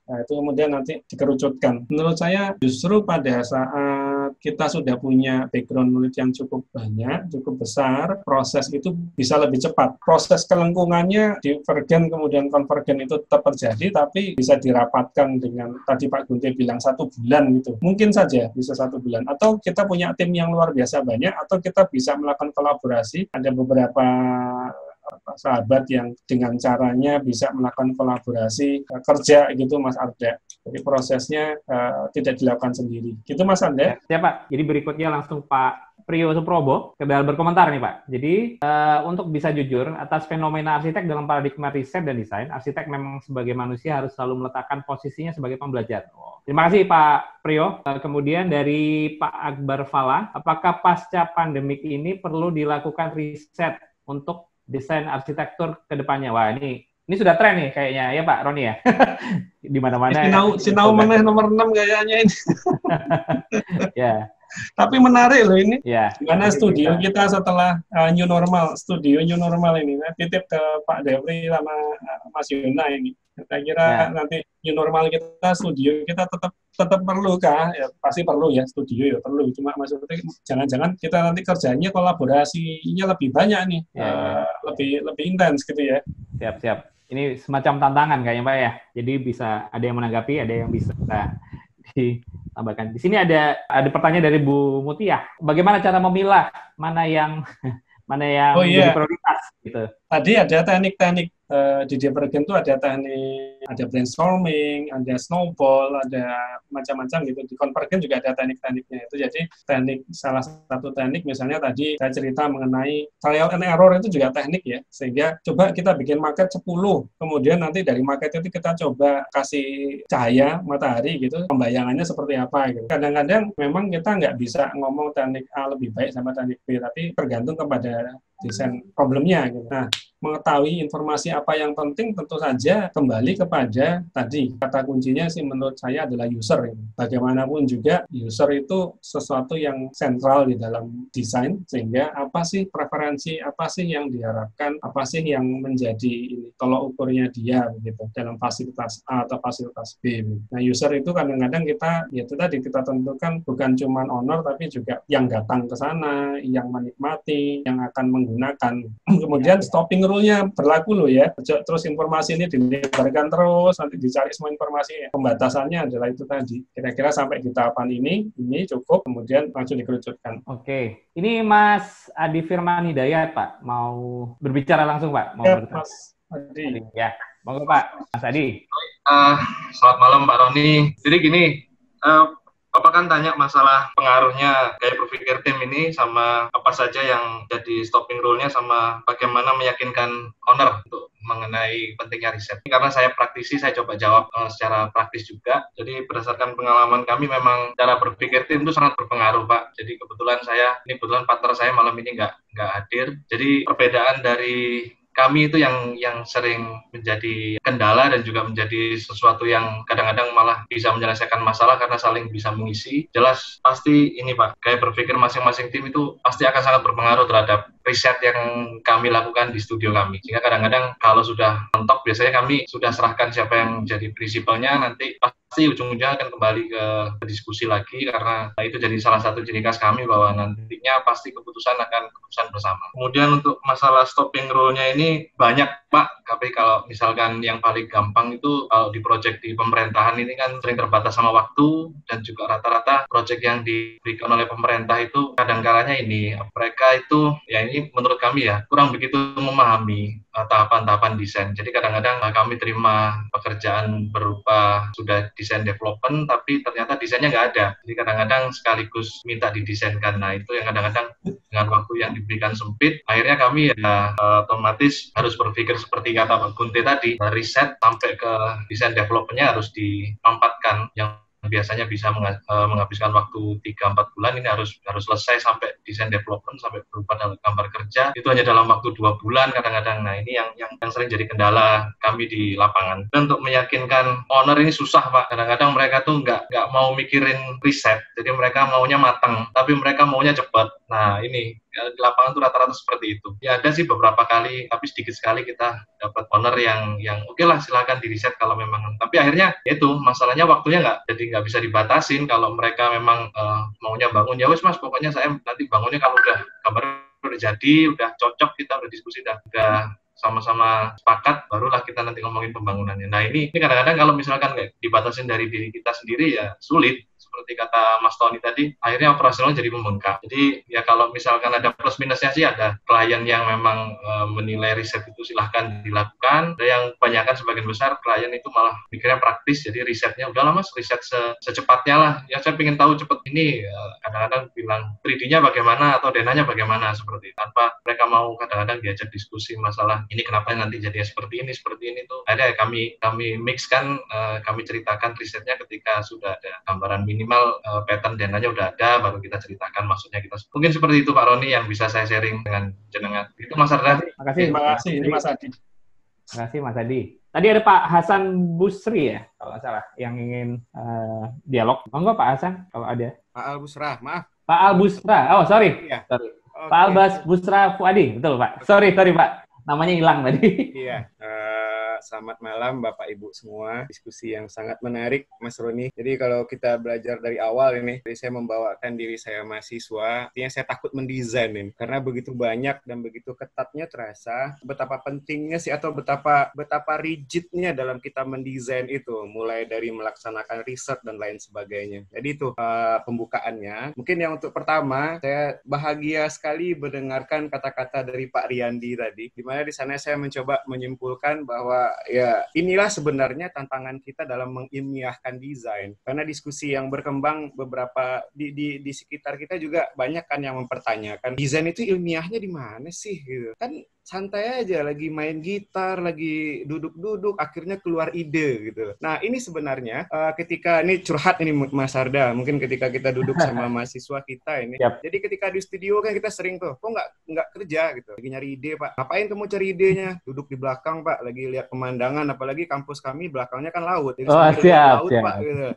Nah, itu kemudian nanti dikerucutkan. Menurut saya justru pada saat kita sudah punya background knowledge yang cukup banyak, cukup besar, proses itu bisa lebih cepat. Proses kelengkungannya, divergen kemudian konvergen itu tetap terjadi, tapi bisa dirapatkan dengan, tadi Pak Gunte bilang 1 bulan gitu. Mungkin saja bisa 1 bulan. Atau kita punya tim yang luar biasa banyak, atau kita bisa melakukan kolaborasi. Ada beberapa sahabat yang dengan caranya bisa melakukan kolaborasi kerja gitu Mas Arda. Jadi prosesnya tidak dilakukan sendiri. Gitu Mas Arda. Ya Pak. Jadi berikutnya langsung Pak Priyo Suprobo berkomentar nih Pak. Jadi untuk bisa jujur atas fenomena arsitek dalam paradigma riset dan desain, arsitek memang sebagai manusia harus selalu meletakkan posisinya sebagai pembelajar. Terima kasih Pak Priyo. Kemudian dari Pak Akbar Fala, apakah pasca pandemik ini perlu dilakukan riset untuk desain arsitektur ke depannya? Wah, ini sudah tren nih kayaknya ya Pak Roni ya. Di mana-mana. Sinau meneh nomor 6 kayaknya ini. Ya. Tapi menarik loh ini. Ya. Gimana studio kita setelah new normal ini. Nah, titip ke Pak Devri sama Mas Yuna ini. Saya kira nanti new normal kita, studio kita tetap perlu kah? Ya, pasti perlu ya, studio ya perlu. Cuma maksudnya jangan-jangan kita nanti kerjanya kolaborasinya lebih banyak nih, lebih intens gitu ya. Siap. Ini semacam tantangan kayaknya Pak ya. Jadi bisa ada yang menanggapi, ada yang bisa ditambahkan. Di sini ada pertanyaan dari Bu Mutia. Bagaimana cara memilah mana yang menjadi prioritas gitu? Tadi ada teknik-teknik di Divergent itu ada teknik, ada brainstorming, ada snowball, ada macam-macam gitu. Di Convergent juga ada teknik-tekniknya itu. Jadi salah satu teknik misalnya tadi saya cerita mengenai trial and error itu juga teknik ya. Sehingga coba kita bikin market 10, kemudian nanti dari market itu kita coba kasih cahaya matahari gitu, pembayangannya seperti apa gitu. Kadang-kadang memang kita nggak bisa ngomong teknik A lebih baik sama teknik B, tapi tergantung kepada desain problemnya gitu. Nah, mengetahui informasi apa yang penting tentu saja kembali kepada tadi kata kuncinya sih menurut saya adalah user. Bagaimanapun juga user itu sesuatu yang sentral di dalam desain, sehingga apa sih preferensi, apa sih yang diharapkan, apa sih yang menjadi ini tolok ukurnya dia begitu dalam fasilitas A atau fasilitas B. Nah, user itu kadang-kadang kita ya itu tadi kita tentukan bukan cuma owner tapi juga yang datang ke sana, yang menikmati, yang akan menggunakan. Kemudian stopping rule-nya berlaku loh ya. Terus informasi ini dilebarkan terus, nanti dicari semua informasi. Pembatasannya adalah itu tadi. Kira-kira sampai di tahapan ini cukup, kemudian langsung dikerucutkan. Oke. Ini Mas Adi Firman Hidayat, Pak. Mau berbicara langsung, Pak? Mau Ya, Mas Adi. Ya, monggo Pak. Mas Adi. Selamat malam, Pak Roni. Jadi gini, Bapak kan tanya masalah pengaruhnya gaya berpikir tim ini sama apa saja yang jadi stopping rule-nya sama bagaimana meyakinkan owner untuk mengenai pentingnya riset. Karena saya praktisi, saya coba jawab secara praktis juga. Jadi berdasarkan pengalaman kami memang cara berpikir tim itu sangat berpengaruh, Pak. Jadi kebetulan partner saya malam ini nggak hadir. Jadi perbedaan dari kami itu yang sering menjadi kendala dan juga menjadi sesuatu yang kadang-kadang malah bisa menyelesaikan masalah karena saling bisa mengisi. Jelas pasti ini Pak, gaya berpikir masing-masing tim itu pasti akan sangat berpengaruh terhadap riset yang kami lakukan di studio kami. Sehingga kadang-kadang kalau sudah mentok, biasanya kami sudah serahkan siapa yang jadi prinsipalnya, nanti pasti ujung-ujungnya akan kembali ke diskusi lagi karena itu jadi salah satu ciri khas kami bahwa nantinya pasti keputusan bersama. Kemudian untuk masalah stopping rule-nya ini banyak Pak, tapi kalau misalkan yang paling gampang itu kalau di proyek di pemerintahan ini kan sering terbatas sama waktu dan juga rata-rata proyek yang diberikan oleh pemerintah itu kadang-kadang ini mereka itu ya ini menurut kami ya kurang begitu memahami tahapan-tahapan desain. Jadi kadang-kadang kami terima pekerjaan berupa sudah desain development tapi ternyata desainnya nggak ada. Jadi kadang-kadang sekaligus minta didesainkan. Nah itu yang kadang-kadang dengan waktu yang diberikan sempit, akhirnya kami ya otomatis harus berpikir seperti kata Pak Gunte tadi, riset sampai ke desain development-nya harus dipampatkan yang biasanya bisa menghabiskan waktu 3-4 bulan, ini harus selesai sampai desain development, sampai berupa dalam gambar kerja, itu hanya dalam waktu 2 bulan kadang-kadang. Nah ini yang sering jadi kendala kami di lapangan. Dan untuk meyakinkan owner ini susah Pak, kadang-kadang mereka tuh nggak mau mikirin riset, jadi mereka maunya matang, tapi mereka maunya cepat. Nah ini di lapangan tuh rata-rata seperti itu. Ya ada sih beberapa kali, tapi sedikit sekali kita dapat owner yang oke lah silakan di riset kalau memang. Tapi akhirnya itu masalahnya waktunya nggak bisa dibatasin. Kalau mereka memang maunya bangun ya wes Mas, pokoknya saya nanti bangunnya kalau udah gambar udah jadi, udah cocok, kita udah diskusi dan udah sama-sama sepakat, barulah kita nanti ngomongin pembangunannya. Nah ini kadang-kadang kalau misalkan nggak dibatasin dari diri kita sendiri ya sulit. Seperti kata Mas Tony tadi, akhirnya operasional jadi membengkak. Jadi ya kalau misalkan ada plus minusnya sih ada klien yang memang menilai riset itu silahkan dilakukan. Ada yang kebanyakan sebagian besar klien itu malah mikirnya praktis, jadi risetnya udahlah Mas, riset secepatnya lah. Ya saya ingin tahu cepat ini, kadang-kadang bilang 3D-nya bagaimana atau denanya bagaimana seperti itu. Tanpa mereka mau kadang-kadang diajak diskusi masalah ini kenapa nanti jadi seperti ini tuh. Akhirnya kami mixkan, kami ceritakan risetnya ketika sudah ada gambaran minimal pattern dananya udah ada, baru kita ceritakan maksudnya kita. Mungkin seperti itu Pak Roni yang bisa saya sharing dengan jenengan. Itu Mas Arda. Terima kasih. Ini Mas Adi. Terima kasih Mas Adi. Tadi ada Pak Hasan Busri ya, kalau nggak salah, yang ingin dialog. Monggo Pak Hasan, kalau ada. Pak Albusra, maaf. Pak Albusra, oh sorry. Iya. Sorry. Okay. Pak Albusra Fuadi, betul Pak. Sorry Pak. Namanya hilang tadi. Iya. Selamat malam Bapak Ibu semua. Diskusi yang sangat menarik Mas Roni. Jadi kalau kita belajar dari awal ini, jadi saya membawakan diri saya mahasiswa, artinya saya takut mendesain ini. Karena begitu banyak dan begitu ketatnya terasa betapa pentingnya sih atau betapa rigidnya dalam kita mendesain itu, mulai dari melaksanakan riset dan lain sebagainya. Jadi itu pembukaannya. Mungkin yang untuk pertama, saya bahagia sekali mendengarkan kata-kata dari Pak Riyandi tadi, di mana di sana saya mencoba menyimpulkan bahwa ya inilah sebenarnya tantangan kita dalam mengilmiahkan desain. Karena diskusi yang berkembang beberapa di sekitar kita juga banyak kan yang mempertanyakan desain itu ilmiahnya di mana sih gitu. Kan santai aja, lagi main gitar, lagi duduk-duduk, akhirnya keluar ide gitu. Nah ini sebenarnya ketika, ini curhat ini Mas Arda, mungkin ketika kita duduk sama mahasiswa kita ini, jadi ketika di studio kan kita sering tuh, kok nggak kerja gitu, lagi nyari ide Pak, ngapain kamu cari idenya? Duduk di belakang Pak, lagi lihat pemandangan, apalagi kampus kami belakangnya kan laut, jadi siap. Pak gitu.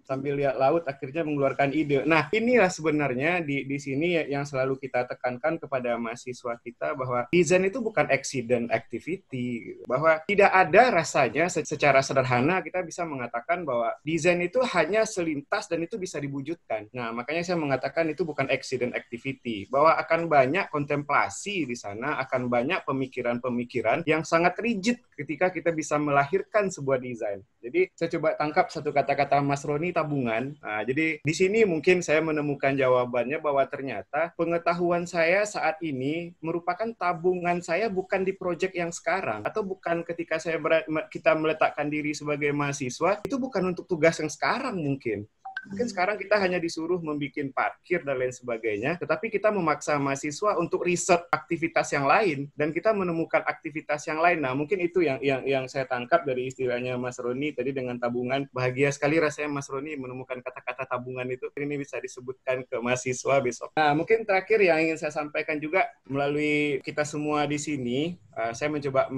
Sambil lihat laut akhirnya mengeluarkan ide. Nah, inilah sebenarnya di sini yang selalu kita tekankan kepada mahasiswa kita bahwa desain itu bukan accident activity. Bahwa tidak ada rasanya secara sederhana kita bisa mengatakan bahwa desain itu hanya selintas dan itu bisa diwujudkan. Nah, makanya saya mengatakan itu bukan accident activity. Bahwa akan banyak kontemplasi di sana, akan banyak pemikiran-pemikiran yang sangat rigid ketika kita bisa melahirkan sebuah desain. Jadi, saya coba tangkap satu kata-kata Mas Roni, tabungan. Nah, jadi di sini mungkin saya menemukan jawabannya bahwa ternyata pengetahuan saya saat ini merupakan tabungan saya bukan di proyek yang sekarang atau bukan ketika kita meletakkan diri sebagai mahasiswa, itu bukan untuk tugas yang sekarang mungkin. Mungkin sekarang kita hanya disuruh membuat parkir dan lain sebagainya, tetapi kita memaksa mahasiswa untuk riset aktivitas yang lain, dan kita menemukan aktivitas yang lain. Nah, mungkin itu yang saya tangkap dari istilahnya Mas Roni tadi dengan tabungan. Bahagia sekali rasanya Mas Roni menemukan kata-kata tabungan itu. Ini bisa disebutkan ke mahasiswa besok. Nah, mungkin terakhir yang ingin saya sampaikan juga melalui kita semua di sini, saya mencoba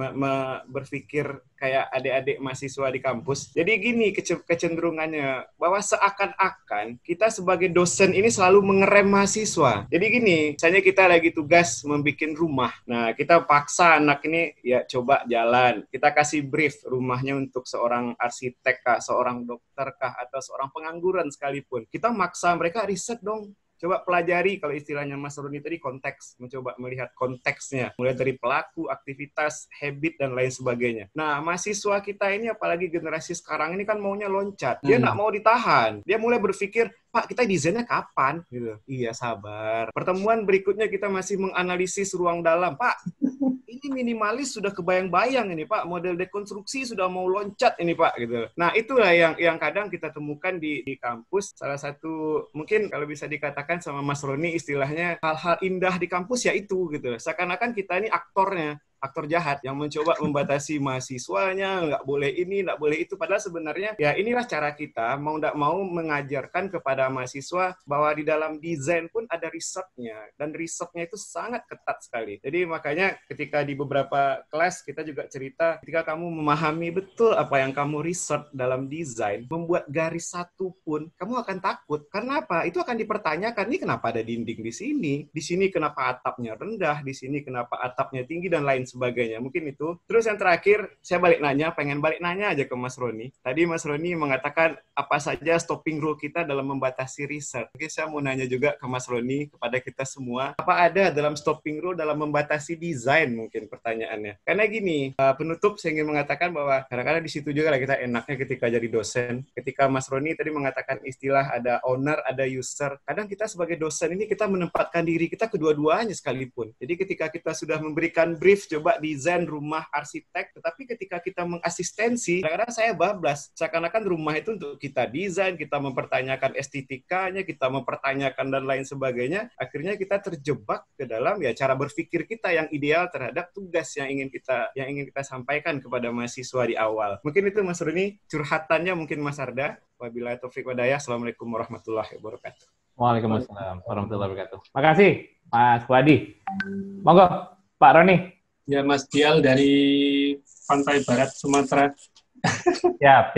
berpikir kayak adik-adik mahasiswa di kampus. Jadi gini kecenderungannya, bahwa seakan-akan kita sebagai dosen ini selalu mengerem mahasiswa. Jadi gini, misalnya kita lagi tugas membuat rumah. Nah, kita paksa anak ini, ya coba jalan. Kita kasih brief rumahnya untuk seorang arsitek kah, seorang dokter kah, atau seorang pengangguran sekalipun. Kita maksa mereka riset dong. Coba pelajari, kalau istilahnya Mas Roni tadi, konteks, mencoba melihat konteksnya, mulai dari pelaku, aktivitas, habit, dan lain sebagainya. Nah, mahasiswa kita ini, apalagi generasi sekarang ini kan maunya loncat, dia nggak mau ditahan, dia mulai berpikir, Pak, kita desainnya kapan? Gitu. Iya, sabar. Pertemuan berikutnya kita masih menganalisis ruang dalam. Pak, ini minimalis sudah kebayang-bayang ini, Pak. Model dekonstruksi sudah mau loncat ini, Pak. Gitu. Nah, itulah yang kadang kita temukan di kampus. Salah satu, mungkin kalau bisa dikatakan sama Mas Roni, istilahnya hal-hal indah di kampus ya itu, gitu. Seakan-akan kita ini aktornya. Aktor jahat yang mencoba membatasi mahasiswanya, nggak boleh ini, nggak boleh itu. Padahal sebenarnya ya inilah cara kita mau nggak mau mengajarkan kepada mahasiswa bahwa di dalam desain pun ada risetnya, dan risetnya itu sangat ketat sekali. Jadi makanya ketika di beberapa kelas kita juga cerita, ketika kamu memahami betul apa yang kamu riset dalam desain, membuat garis satu pun kamu akan takut. Karena apa? Itu akan dipertanyakan, ini kenapa ada dinding di sini kenapa atapnya rendah, di sini kenapa atapnya tinggi, dan lain sebagainya. Mungkin itu. Terus yang terakhir, saya pengen balik nanya aja ke Mas Roni. Tadi Mas Roni mengatakan apa saja stopping rule kita dalam membatasi riset. Oke, saya mau nanya juga ke Mas Roni, kepada kita semua, apa ada dalam stopping rule dalam membatasi desain, mungkin pertanyaannya. Karena gini, penutup saya ingin mengatakan bahwa kadang-kadang di situ juga lah kita enaknya ketika jadi dosen. Ketika Mas Roni tadi mengatakan istilah ada owner, ada user. Kadang kita sebagai dosen ini kita menempatkan diri kita kedua-duanya sekalipun. Jadi ketika kita sudah memberikan brief, coba desain rumah arsitek, tetapi ketika kita mengasistensi, kadang-kadang saya bablas. Seakan-akan rumah itu untuk kita desain, kita mempertanyakan estetikanya, kita mempertanyakan dan lain sebagainya, akhirnya kita terjebak ke dalam ya cara berpikir kita yang ideal terhadap tugas yang ingin kita sampaikan kepada mahasiswa di awal. Mungkin itu Mas Roni, curhatannya mungkin Mas Arda. Wabillahi taufiq walhidayah. Assalamualaikum warahmatullahi wabarakatuh. Waalaikumsalam warahmatullahi wabarakatuh. Makasih Mas Wadi. Monggo Pak Roni. Ya, Mas Dial dari pantai barat Sumatera. Siap.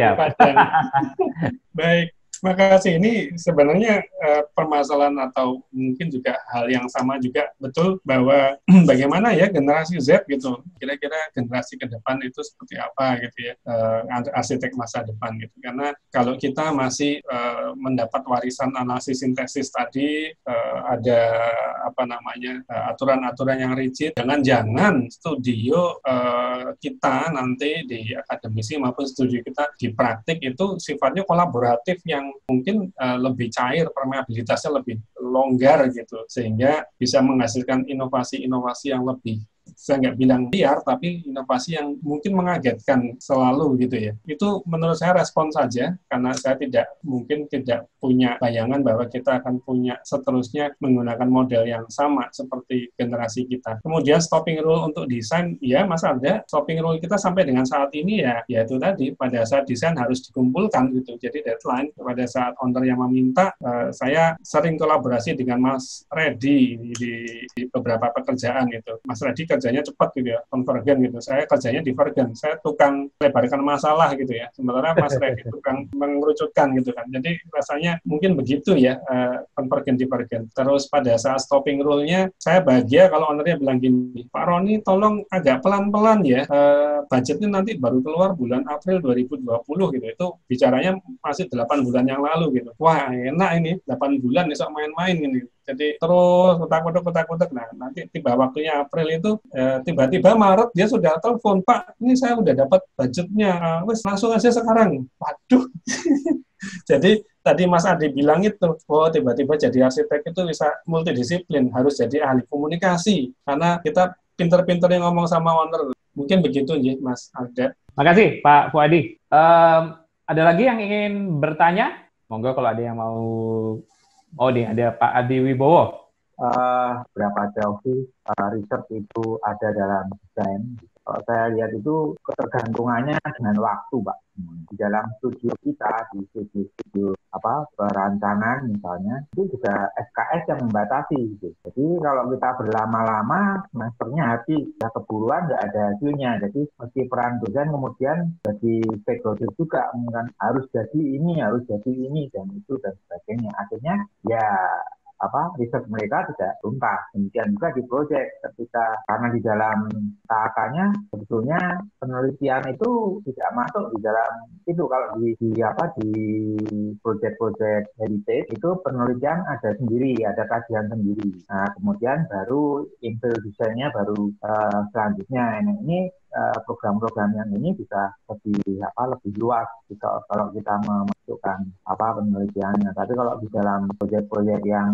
Baik. Makasih. Ini sebenarnya permasalahan atau mungkin juga hal yang sama juga betul bahwa bagaimana ya generasi Z gitu, kira-kira generasi ke depan itu seperti apa gitu ya, arsitek masa depan gitu. Karena kalau kita masih mendapat warisan analisis sintesis tadi, ada apa namanya aturan-aturan yang rigid, jangan studio kita nanti di akademisi maupun studio kita di praktik itu sifatnya kolaboratif yang mungkin lebih cair, permeabilitasnya lebih longgar gitu, sehingga bisa menghasilkan inovasi-inovasi yang lebih, saya nggak bilang liar, tapi inovasi yang mungkin mengagetkan selalu gitu ya. Itu menurut saya respon saja, karena saya mungkin tidak punya bayangan bahwa kita akan punya seterusnya menggunakan model yang sama seperti generasi kita. Kemudian stopping rule untuk desain, ya Mas Arda, stopping rule kita sampai dengan saat ini ya itu tadi, pada saat desain harus dikumpulkan gitu, jadi deadline. Pada saat owner yang meminta, saya sering kolaborasi dengan Mas Reddy di beberapa pekerjaan gitu. Mas Reddy kerjanya cepat gitu ya, konvergen gitu. Saya kerjanya divergen, saya tukang lebarkan masalah gitu ya. Sementara Mas Reddy tukang mengerucutkan gitu kan. Jadi rasanya mungkin begitu ya, konvergen divergen. Terus pada saat stopping rule-nya, saya bahagia kalau ownernya bilang gini, Pak Roni tolong agak pelan-pelan ya, budgetnya nanti baru keluar bulan April 2020 gitu. Itu bicaranya masih 8 bulan yang lalu gitu. Wah enak ini, 8 bulan besok main-main ini. Jadi terus kotak-kotak. Nah, nanti tiba waktunya April itu, tiba-tiba Maret dia sudah telepon, Pak, ini saya udah dapat budgetnya, wes langsung aja sekarang. Waduh. Jadi tadi Mas Adi bilang itu, tiba-tiba jadi arsitek itu bisa multidisiplin, harus jadi ahli komunikasi, karena kita pinter-pinter yang ngomong sama owner. Mungkin begitu ya, Mas Arda. Makasih, Pak Fuadi. Ada lagi yang ingin bertanya? Monggo kalau ada yang mau. Oh nih, ada Pak Adi Wibowo. Berapa jauh sih riset itu ada dalam desain? Kalau saya lihat itu ketergantungannya dengan waktu, Pak. Di dalam studio kita, di studio perancangan misalnya, itu juga SKS yang membatasi gitu. Jadi kalau kita berlama-lama, semesternya habis, keburuan nggak ada hasilnya. Jadi meski peran dosen kemudian jadi stakeholder juga, harus jadi ini, dan itu dan sebagainya. Akhirnya ya riset mereka tidak tuntas. Demikian juga di proyek, karena di dalam TAK-nya sebetulnya penelitian itu tidak masuk di dalam itu. Kalau di proyek-proyek heritage itu penelitian ada sendiri, ada kajian sendiri. Nah, kemudian baru infill desainnya baru selanjutnya. Nah, ini program-program yang ini bisa lebih luas kalau kita memasukkan penelitiannya. Tapi kalau di dalam proyek-proyek yang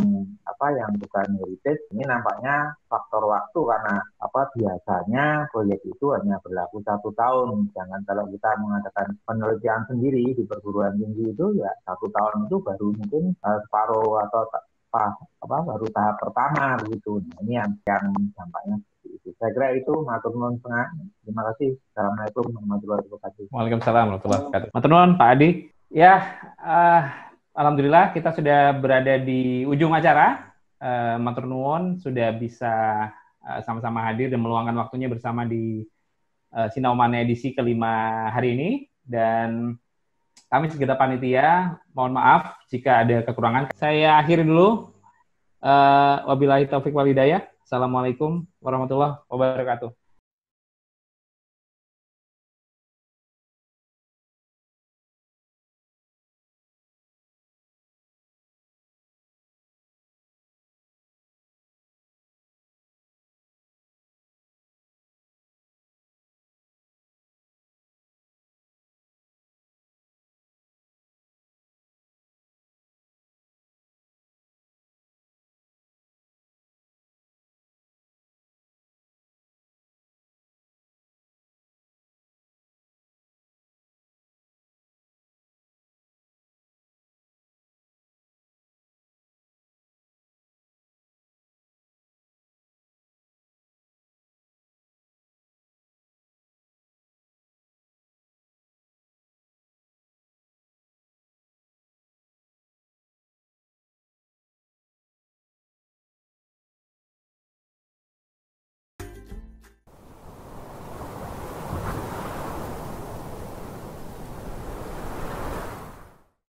bukan heritage, ini nampaknya faktor waktu, karena biasanya proyek itu hanya berlaku 1 tahun. Jangan kalau kita mengadakan penelitian sendiri di perguruan tinggi itu ya 1 tahun itu baru mungkin separuh atau baru tahap pertama begitu. Nah, ini yang dampaknya seperti itu. Saya kira itu, matur nuwun setengah. Terima kasih. Assalamualaikum warahmatullahi wabarakatuh. Waalaikumsalam warahmatullahi wabarakatuh. Matur nuwun Pak Adi. Ya, alhamdulillah kita sudah berada di ujung acara. Matur nuwun sudah bisa sama-sama hadir dan meluangkan waktunya bersama di Sinau Mane edisi kelima hari ini. Dan kami segenap panitia, mohon maaf jika ada kekurangan. Saya akhiri dulu. Wabillahi taufiq wal hidayah. Assalamualaikum warahmatullahi wabarakatuh.